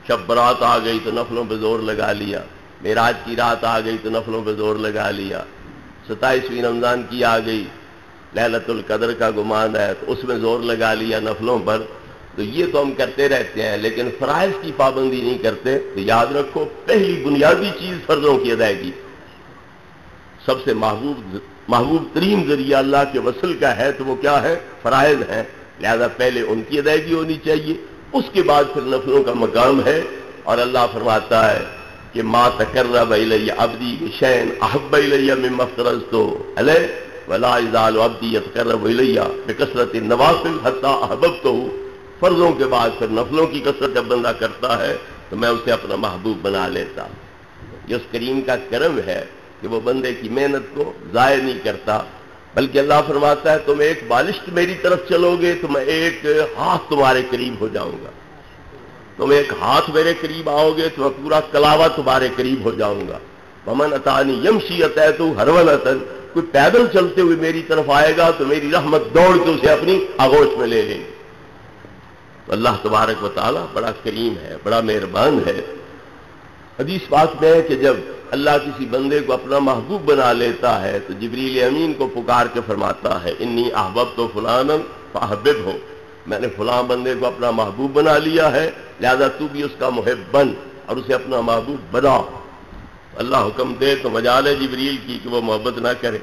شب برات آ گئی تو نفلوں پہ زور لگا لیا، معراج کی رات آ گئی تو نفلوں پہ زور لگا لیا، 27ویں رمضان کی آ گئی، لیلۃ القدر کا گمان ہے تو اس میں زور لگا لیا نفلوں پر۔ تو یہ تو ہم کرتے رہتے ہیں لیکن فرائض کی پابندی نہیں کرتے۔ تو یاد رکھو پہلی بنیادی چیز فرضوں کی ادائیگی۔ سب سے محبوب ترین ذریعہ اللہ کے وصل کا ہے تو وہ کیا ہے؟ فرائض ہیں، لہذا پہلے ان کی ادائیگی ہونی چاہیے، اس کے بعد پھر نفلوں کا مقام ہے۔ اور اللہ فرماتا ہے کہ ما تقرب الی عبدی بشیء احب الی مما افترضت علیہ ولا یزال عبدی یتقرب الی بکثرۃ النوافل حتی احببتہ۔ فرضوں کے بعد پھر نفلوں کی کثرت جب بندہ کرتا ہے تو میں اسے اپنا محبوب بنا لیتا۔ یہ اس کریم کا کرم ہے کہ وہ بندے کی محنت کو ضائع نہیں کرتا، بلکہ اللہ فرماتا ہے تم ایک بالشت میری طرف چلو گے تو میں ایک ہاتھ تمہارے قریب ہو جاؤں گا، تم ایک ہاتھ میرے قریب آؤ گے تو میں پورا کلاوہ تمہارے قریب ہو جاؤں گا۔ ومن اتانی یمشی اتیتہ ہرولۃ، کوئی پیدل چلتے ہوئے میری طرف آئے گا تو میری رحمت دوڑ کے اسے اپنی آغوش میں لے لے گی۔ اللہ تبارک و تعالی بڑا کریم ہے، بڑا مہربان ہے۔ حدیث پاک میں ہے کہ جب اللہ کسی بندے کو اپنا محبوب بنا لیتا ہے تو جبریل امین کو پکار کے فرماتا ہے انی احببت فلانا فاحببہ، میں نے فلاں بندے کو اپنا محبوب بنا لیا ہے لہذا تو بھی اس کا محب بن اور اسے اپنا محبوب بنا۔ اللہ حکم دے تو مجال ہے جبریل کی کہ وہ محبت نہ کرے،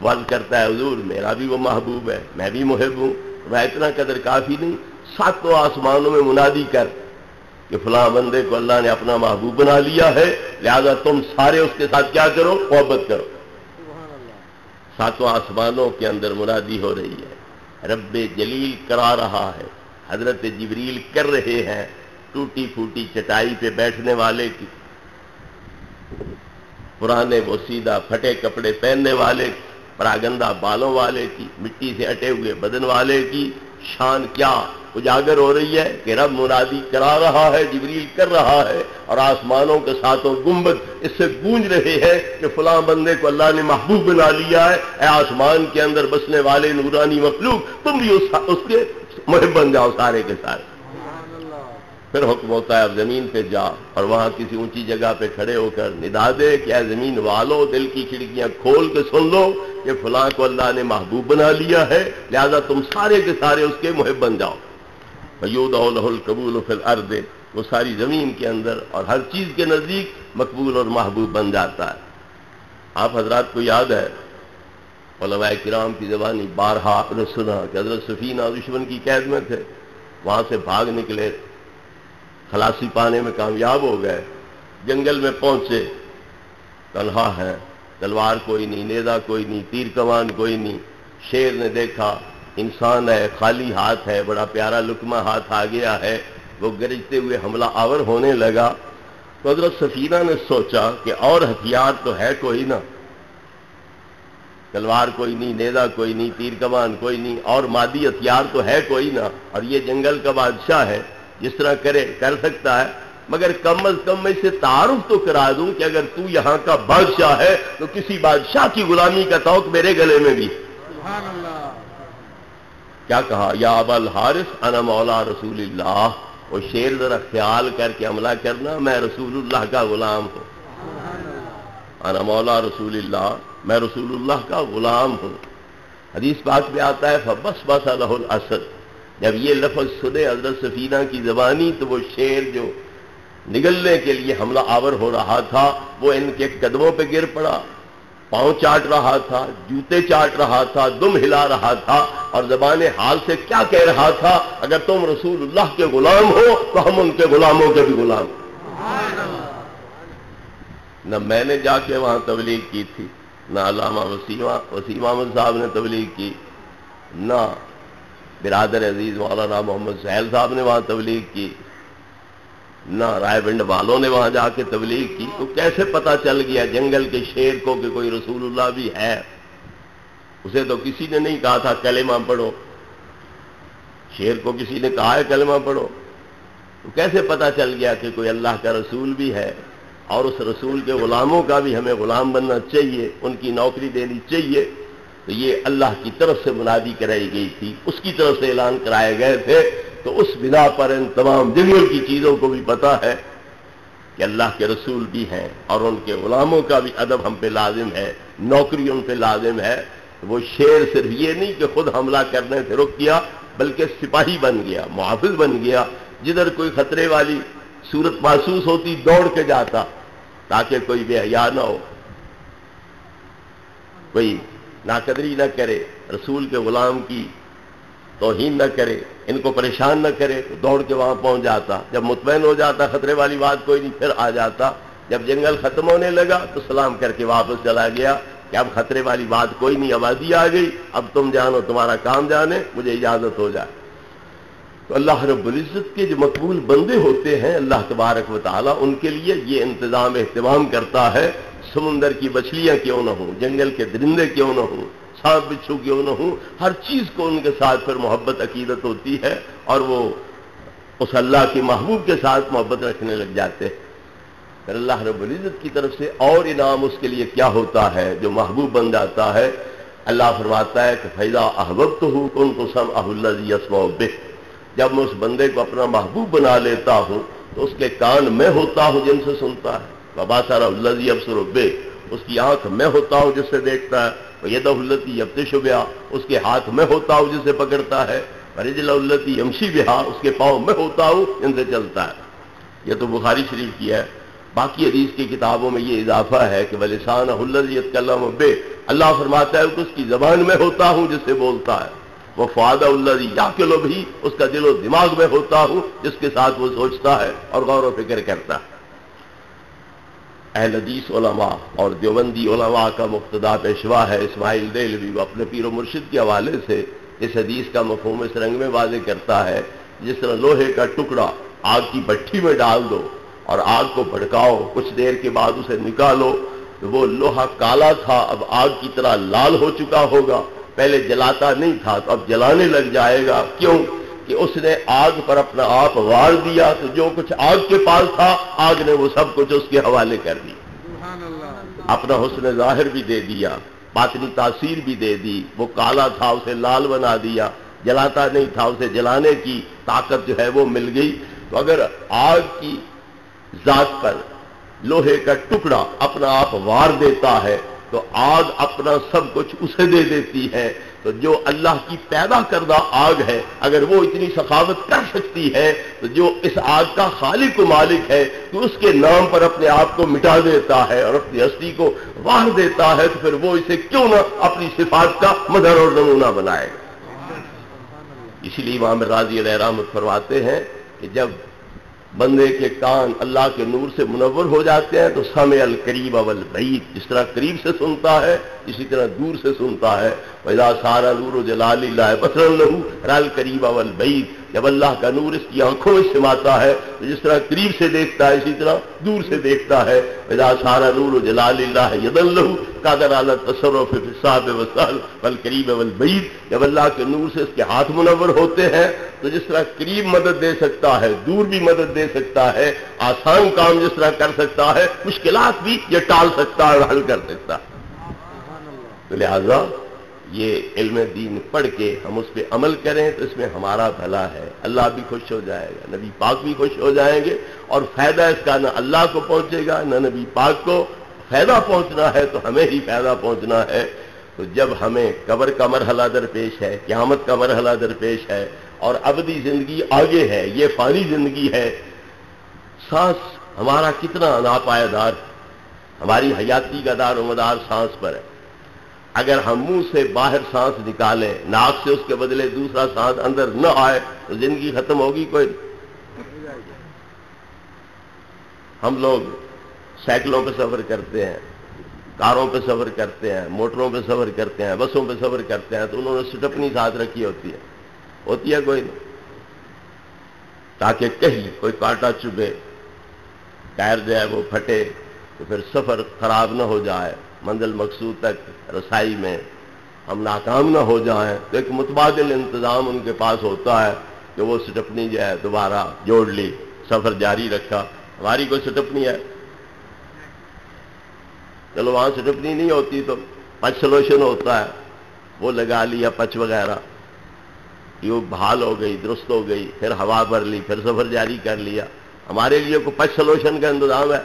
وعد کرتا ہے حضور میرا بھی وہ محبوب ہے، میں بھی محب ہوں۔ میں اتنا قدر کافی نہیں، ساتوں آسمانوں میں منادی کر کہ فلاں بندے کو اللہ نے اپنا محبوب بنا لیا ہے لہذا تم سارے اس کے ساتھ کیا کرو؟ محبت کرو۔ ساتوں آسمانوں کے اندر منادی ہو رہی ہے، رب جلیل کرا رہا ہے، حضرت جبریل کر رہے ہیں ٹوٹی پھوٹی چٹائی پہ بیٹھنے والے کی، پرانے بوسیدہ پھٹے کپڑے پہننے والے کی، پراگندہ بالوں والے کی، مٹی سے اٹے ہوئے بدن والے کی شان کیا اجاگر ہو رہی ہے کہ رب منادی کرا رہا ہے، جبریل کر رہا ہے، اور آسمانوں کے ساتوں گنبد اس سے گونج رہے ہیں کہ فلاں بندے کو اللہ نے محبوب بنا لیا ہے۔ اے آسمان کے اندر بسنے والے نورانی مخلوق، تم بھی اس کے محب بن جاؤ سارے کے سارے۔ پھر حکم ہوتا ہے اب زمین پہ جا اور وہاں کسی اونچی جگہ پہ کھڑے ہو کر ندا دے کہ اے زمین والو دل کی کھڑکیاں کھول کے سن لو کہ فلاں کو اللہ نے محبوب بنا لیا ہے لہذا تم سارے کے سارے اس کے محب بن جاؤ۔ فَيُودَعُ لَهُ الْقَبُولُ فِي الْأَرْضِ، وہ ساری زمین کے اندر اور ہر چیز کے نزدیک مقبول اور محبوب بن جاتا ہے۔ آپ حضرات کو یاد ہے علماء کرام کی زبانی بارہا آپ نے سنا کہ حضرت سفینہ دشمن کی قید میں تھے، وہاں سے بھاگ نکلے، خلاصی پانے میں کامیاب ہو گئے، جنگل میں پہنچے، تنہا ہے، تلوار کوئی نہیں، نیزہ کوئی نہیں، تیر کمان کوئی نہیں، شیر نے دیکھا انسان ہے، خالی ہاتھ ہے، بڑا پیارا لقمہ ہاتھ آ گیا ہے، وہ گرجتے ہوئے حملہ آور ہونے لگا۔ تو حضرت سفینہ نے سوچا کہ اور ہتھیار تو ہے کوئی نہ، تلوار کوئی نہیں، نیزہ کوئی نہیں، تیر کمان کوئی نہیں، اور مادی ہتھیار تو ہے کوئی نہ، اور یہ جنگل کا بادشاہ ہے، جس طرح کرے کر سکتا ہے، مگر کم از کم میں اسے تعارف تو کرا دوں کہ اگر تو یہاں کا بادشاہ ہے تو کسی بادشاہ کی غلامی کا توق میرے گلے میں بھی۔ کیا کہا؟ یا ابا الحارث انا مولا رسول اللہ. وہ شیر ذرا خیال کر کے عملہ کرنا، میں رسول اللہ کا غلام ہوں. انا مولا رسول اللہ، میں رسول اللہ کا غلام ہوں. حدیث پاک میں آتا ہے فبصبص لہ الاسد. جب یہ لفظ سنے حضرت سفینہ کی زبانی تو وہ شیر جو نگلنے کے لیے حملہ آور ہو رہا تھا وہ ان کے قدموں پہ گر پڑا، پاؤں چاٹ رہا تھا، جوتے چاٹ رہا تھا، دم ہلا رہا تھا اور زبان حال سے کیا کہہ رہا تھا؟ اگر تم رسول اللہ کے غلام ہو تو ہم ان کے غلاموں کے بھی غلام. نہ میں نے جا کے وہاں تبلیغ کی تھی، نہ علامہ وسیم احمد صاحب نے تبلیغ کی، نہ برادر عزیز مولانا محمد سہیل صاحب نے وہاں تبلیغ کی، نہ رائے بنڈ والوں نے وہاں جا کے تبلیغ کی. تو کیسے پتا چل گیا جنگل کے شیر کو کہ کوئی رسول اللہ بھی ہے؟ اسے تو کسی نے نہیں کہا تھا کلمہ پڑھو، شیر کو کسی نے کہا ہے کلمہ پڑھو، تو کیسے پتا چل گیا کہ کوئی اللہ کا رسول بھی ہے؟ اور اس رسول کے غلاموں کا بھی ہمیں غلام بننا چاہیے، ان کی نوکری دینی چاہیے. تو یہ اللہ کی طرف سے منادی کرائی گئی تھی، اس کی طرف سے اعلان کرائے گئے تھے. تو اس بنا پر ان تمام جنگل کی چیزوں کو بھی پتا ہے کہ اللہ کے رسول بھی ہیں اور ان کے غلاموں کا بھی ادب ہم پہ لازم ہے، نوکری ان پہ لازم ہے. وہ شیر صرف یہ نہیں کہ خود حملہ کرنے سے رک گیا بلکہ سپاہی بن گیا، محافظ بن گیا. جدھر کوئی خطرے والی صورت محسوس ہوتی دوڑ کے جاتا تاکہ کوئی بے حیا نہ ہو، کوئی ناقدری نہ کرے، رسول کے غلام کی توہین نہ کرے، ان کو پریشان نہ کرے. تو دوڑ کے وہاں پہنچ جاتا. جب مطمئن ہو جاتا خطرے والی بات کوئی نہیں، پھر آ جاتا. جب جنگل ختم ہونے لگا تو سلام کر کے واپس چلا گیا کہ اب خطرے والی بات کوئی نہیں، آبادی آ گئی، اب تم جانو تمہارا کام جانے، مجھے اجازت ہو جائے. تو اللہ رب العزت کے جو مقبول بندے ہوتے ہیں اللہ تبارک و تعالیٰ ان کے لیے یہ انتظام اہتمام کرتا ہے. سمندر کی مچھلیاں کیوں نہ ہوں، جنگل کے درندے کیوں نہ ہوں، سانپ بچھو کیوں نہ ہوں، ہر چیز کو ان کے ساتھ پھر محبت عقیدت ہوتی ہے اور وہ اس اللہ کے محبوب کے ساتھ محبت رکھنے لگ جاتے ہیں. پھر اللہ رب العزت کی طرف سے اور انعام اس کے لیے کیا ہوتا ہے جو محبوب بن جاتا ہے. اللہ فرماتا ہے کہ فَإِذَا أَحْبَبْتُهُ كُنتُ سَمْعَهُ الَّذِي يَسْمَعُ بِهِ. جب میں اس بندے کو اپنا محبوب بنا لیتا ہوں تو اس کے کان میں ہوتا ہوں جن سے سنتا ہے. وَبَصَرَهُ الَّذِي يَبْصِرُ بِهِ. اس کی آنکھ میں ہوتا ہوں جس سے دیکھتا ہے. وَيَدَهُ الَّتِي يَبْطِشُ بِهَا. اس کے ہاتھ میں ہوتا ہوں جس سے پکڑتا ہے. وَرِجْلَهُ الَّتِي يَمْشِي بِهَا. اس کے پاؤں میں ہوتا ہوں جن سے چلتا ہے. یہ تو بخاری شریف کی ہے. باقی حدیث کی کتابوں میں یہ اضافہ ہے کہ وَلِسَانَهُ الَّذِي يَتَكَلَّمُ بِهِ. اللہ فرماتا ہے کہ اس کی زبان میں ہوتا ہوں جس سے بولتا ہے. وَفُؤَادَهُ الَّذِي يَعْقِلُ بِهِ. اس کا دل و دماغ میں ہوتا ہوں جس کے ساتھ وہ سوچتا ہے اور غور و فکر کرتا ہے. اہل حدیث علماء اور دیوبندی علماء کا مقتدا پیشوا ہے اسماعیل دہلوی. وہ اپنے پیر و مرشد کے حوالے سے اس حدیث کا مفہوم اس رنگ میں واضح کرتا ہے جس طرح لوہے کا ٹکڑا آگ کی بھٹی میں ڈال دو اور آگ کو بھڑکاؤ، کچھ دیر کے بعد اسے نکالو تو وہ لوہا کالا تھا اب آگ کی طرح لال ہو چکا ہوگا. پہلے جلاتا نہیں تھا تو اب جلانے لگ جائے گا. کیوں کہ اس نے آگ پر اپنا آپ وار دیا تو جو کچھ آگ کے پاس تھا آگ نے وہ سب کچھ اس کے حوالے کر دی. اپنا حسن ظاہر بھی دے دیا، باطنی تاثیر بھی دے دی. وہ کالا تھا اسے لال بنا دیا، جلاتا نہیں تھا اسے جلانے کی طاقت جو ہے وہ مل گئی. تو اگر آگ کی ذات پر لوہے کا ٹکڑا اپنا آپ وار دیتا ہے تو آگ اپنا سب کچھ اسے دے دیتی ہے. تو جو اللہ کی پیدا کردہ آگ ہے اگر وہ اتنی سخاوت کر سکتی ہے تو جو اس آگ کا خالق و مالک ہے تو اس کے نام پر اپنے آپ کو مٹا دیتا ہے اور اپنی ہستی کو وار دیتا ہے تو پھر وہ اسے کیوں نہ اپنی صفات کا مظہر اور نمونہ بنائے گا. اسی لیے امام راضی علیہ رحمت فرماتے ہیں کہ جب بندے کے کان اللہ کے نور سے منور ہو جاتے ہیں تو سمع القریب والبعید. جس طرح قریب سے سنتا ہے اسی طرح دور سے سنتا ہے. وَإِذَا صَارَ نُورُ جَلَالِ اللَّهِ بَصَرًا لَهُ رَأَى الْقَرِيبَ وَالْبَعِيدَ. جب اللہ کا نور اس کی آنکھوں میں سماتا ہے تو جس طرح قریب سے دیکھتا ہے اسی طرح دور سے دیکھتا ہے. وَإِذَا صَارَ نُورُ جَلَالِ اللَّهِ يَدًا لَهُ قَادَرَ عَلَى التَّصَرُّفِ فِي الصَّعْبِ وَالسَّهْلِ وَالْقَرِيبِ وَالْبَعِيدِ. جب اللہ کے نور سے اس کے ہاتھ منور ہوتے ہیں تو جس طرح قریب مدد دے سکتا ہے دور بھی مدد دے سکتا ہے. آسان کام جس طرح کر سکتا ہے مشکلات بھی یہ ٹال سکتا ہے اور حل کر سکتا ہے. تو لہذا یہ علم دین پڑھ کے ہم اس پہ عمل کریں تو اس میں ہمارا بھلا ہے، اللہ بھی خوش ہو جائے گا، نبی پاک بھی خوش ہو جائیں گے، اور فائدہ اس کا نہ اللہ کو پہنچے گا نہ نبی پاک کو۔ فائدہ پہنچنا ہے تو ہمیں ہی فائدہ پہنچنا ہے۔ تو جب ہمیں قبر کا مرحلہ درپیش ہے، قیامت کا مرحلہ درپیش ہے، اور ابدی زندگی آگے ہے، یہ فانی زندگی ہے، سانس ہمارا کتنا ناپائیدار، ہماری حیاتی کا دار و مدار سانس پر ہے۔ اگر ہم منہ سے باہر سانس نکالیں، ناک سے اس کے بدلے دوسرا سانس اندر نہ آئے تو زندگی ختم ہوگی کوئی؟ ہم لوگ سائیکلوں پہ سفر کرتے ہیں، کاروں پہ سفر کرتے ہیں، موٹروں پہ سفر کرتے ہیں، بسوں پہ سفر کرتے ہیں، تو انہوں نے سٹپنی ساتھ رکھی ہوتی ہے کوئی نہیں، تاکہ کہیں کوئی کانٹا چبھے، ٹائر جو ہے وہ پھٹے تو پھر سفر خراب نہ ہو جائے، منزل مقصود تک رسائی میں ہم ناکام نہ ہو جائیں۔ تو ایک متبادل انتظام ان کے پاس ہوتا ہے کہ وہ سٹپنی جو ہے دوبارہ جوڑ لی، سفر جاری رکھا۔ ہماری کوئی سٹپنی ہے؟ چلو وہاں سٹپنی نہیں ہوتی تو پچ سلوشن ہوتا ہے، وہ لگا لیا پچ وغیرہ، ٹیوب بحال ہو گئی، درست ہو گئی، پھر ہوا بھر لی، پھر سفر جاری کر لیا۔ ہمارے لیے کوئی پچ سلوشن کا انتظام ہے؟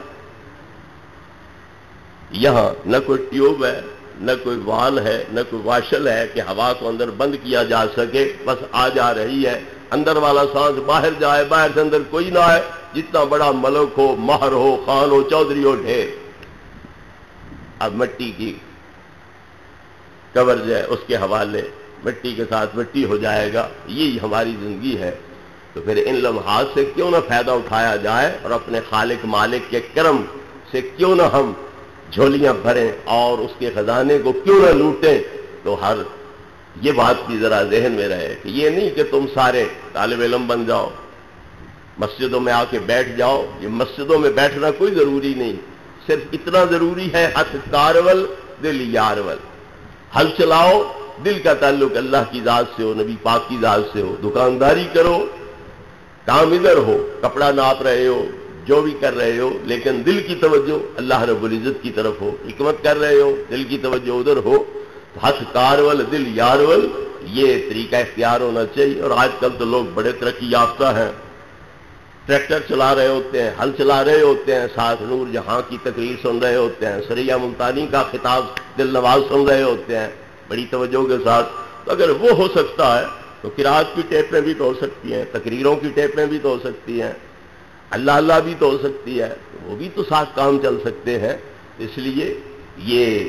یہاں نہ کوئی ٹیوب ہے، نہ کوئی وال ہے، نہ کوئی واشل ہے کہ ہوا کو اندر بند کیا جا سکے، بس آ جا رہی ہے، اندر والا سانس باہر جائے، باہر سے اندر کوئی نہ آئے، جتنا بڑا ملک ہو، مہر ہو، خان ہو، چودھری ہو، ڈھیر۔ اب مٹی کی قبر جو ہے اس کے حوالے، مٹی کے ساتھ مٹی ہو جائے گا، یہی ہماری زندگی ہے۔ تو پھر ان لمحات سے کیوں نہ فائدہ اٹھایا جائے، اور اپنے خالق مالک کے کرم سے کیوں نہ ہم جھولیاں بھریں اور اس کے خزانے کو کیوں نہ لوٹیں۔ تو ہر یہ بات بھی ذرا ذہن میں رہے کہ یہ نہیں کہ تم سارے طالب علم بن جاؤ، مسجدوں میں آ کے بیٹھ جاؤ۔ یہ مسجدوں میں بیٹھنا کوئی ضروری نہیں، صرف اتنا ضروری ہے ہاتھ کارول دل یارول، ہل چلاؤ، دل کا تعلق اللہ کی ذات سے ہو، نبی پاک کی ذات سے ہو، دکانداری کرو، کام ادھر ہو، کپڑا ناپ رہے ہو، جو بھی کر رہے ہو، لیکن دل کی توجہ اللہ رب العزت کی طرف ہو، حکمت کر رہے ہو، دل کی توجہ ادھر ہو، ہاتھ کارول دل یارول، یہ طریقہ اختیار ہونا چاہیے۔ اور آج کل تو لوگ بڑے ترقی یافتہ ہیں، ٹریکٹر چلا رہے ہوتے ہیں، ہل چلا رہے ہوتے ہیں، ساتھ نور جہاں کی تقریر سن رہے ہوتے ہیں، سریہ ملتانی کا خطاب دل نواز سن رہے ہوتے ہیں بڑی توجہ کے ساتھ۔ تو اگر وہ ہو سکتا ہے تو قرات کی ٹیپیں بھی تو ہو سکتی ہیں، تقریروں کی ٹیپیں بھی تو ہو سکتی ہیں، اللہ اللہ بھی تو ہو سکتی ہے، وہ بھی تو ساتھ کام چل سکتے ہیں۔ اس لیے یہ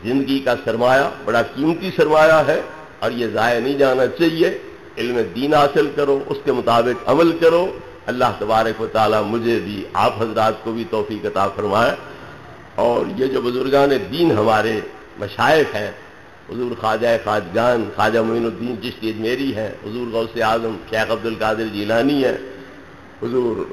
زندگی کا سرمایہ بڑا قیمتی سرمایہ ہے، اور یہ ضائع نہیں جانا چاہیے۔ علم دین حاصل کرو، اس کے مطابق عمل کرو۔ اللہ تبارک و تعالی مجھے بھی، آپ حضرات کو بھی توفیق عطا فرمائے۔ اور یہ جو بزرگان دین ہمارے مشائخ ہیں، حضور خواجہ خواجگان خواجہ معین الدین چشتی اجمیری ہیں، حضور غوث اعظم شیخ عبد القادر جیلانی ہیں، حضور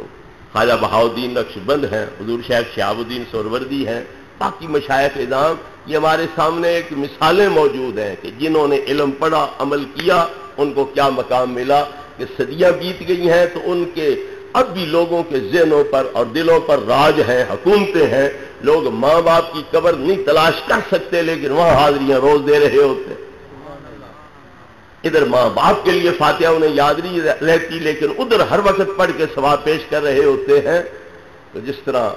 خواجہ بہاؤالدین نقشبند ہیں، حضور شیخ شہاب الدین سہروردی ہیں، باقی مشائخ اعظام، یہ ہمارے سامنے ایک مثالیں موجود ہیں کہ جنہوں نے علم پڑھا، عمل کیا، ان کو کیا مقام ملا، کہ صدیاں بیت گئی ہیں تو ان کے اب بھی لوگوں کے ذہنوں پر اور دلوں پر راج ہیں، حکومتیں ہیں۔ لوگ ماں باپ کی قبر نہیں تلاش کر سکتے، لیکن وہاں حاضریاں روز دے رہے ہوتے ہیں۔ ادھر ماں باپ کے لیے فاتحہ انہیں یاد نہیں رہتی، لیکن ادھر ہر وقت پڑھ کے ثواب پیش کر رہے ہوتے ہیں۔ تو جس طرح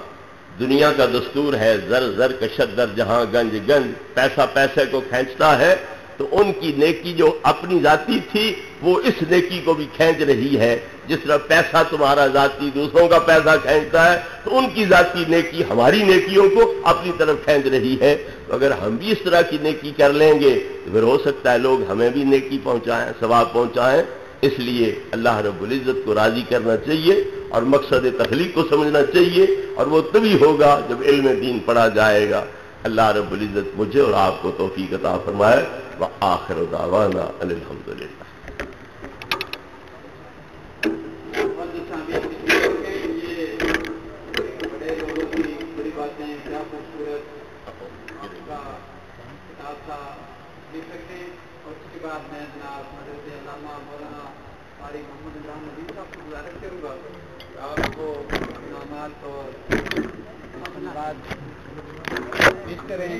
دنیا کا دستور ہے، زر زر کشد در جہاں گنج گنج، پیسہ پیسے کو کھینچتا ہے، تو ان کی نیکی جو اپنی ذاتی تھی وہ اس نیکی کو بھی کھینچ رہی ہے۔ جس طرح پیسہ تمہارا ذاتی دوسروں کا پیسہ کھینچتا ہے، تو ان کی ذاتی نیکی ہماری نیکیوں کو اپنی طرف کھینچ رہی ہے۔ تو اگر ہم بھی اس طرح کی نیکی کر لیں گے تو پھر ہو سکتا ہے لوگ ہمیں بھی نیکی پہنچائیں، ثواب پہنچائیں۔ اس لیے اللہ رب العزت کو راضی کرنا چاہیے اور مقصد تخلیق کو سمجھنا چاہیے، اور وہ تبھی ہوگا جب علم دین پڑھا جائے گا۔ اللہ رب العزت مجھے اور آپ کو توفیق عطا فرمائے۔ وآخر دعوانا ان الحمدللہ۔ اس کریں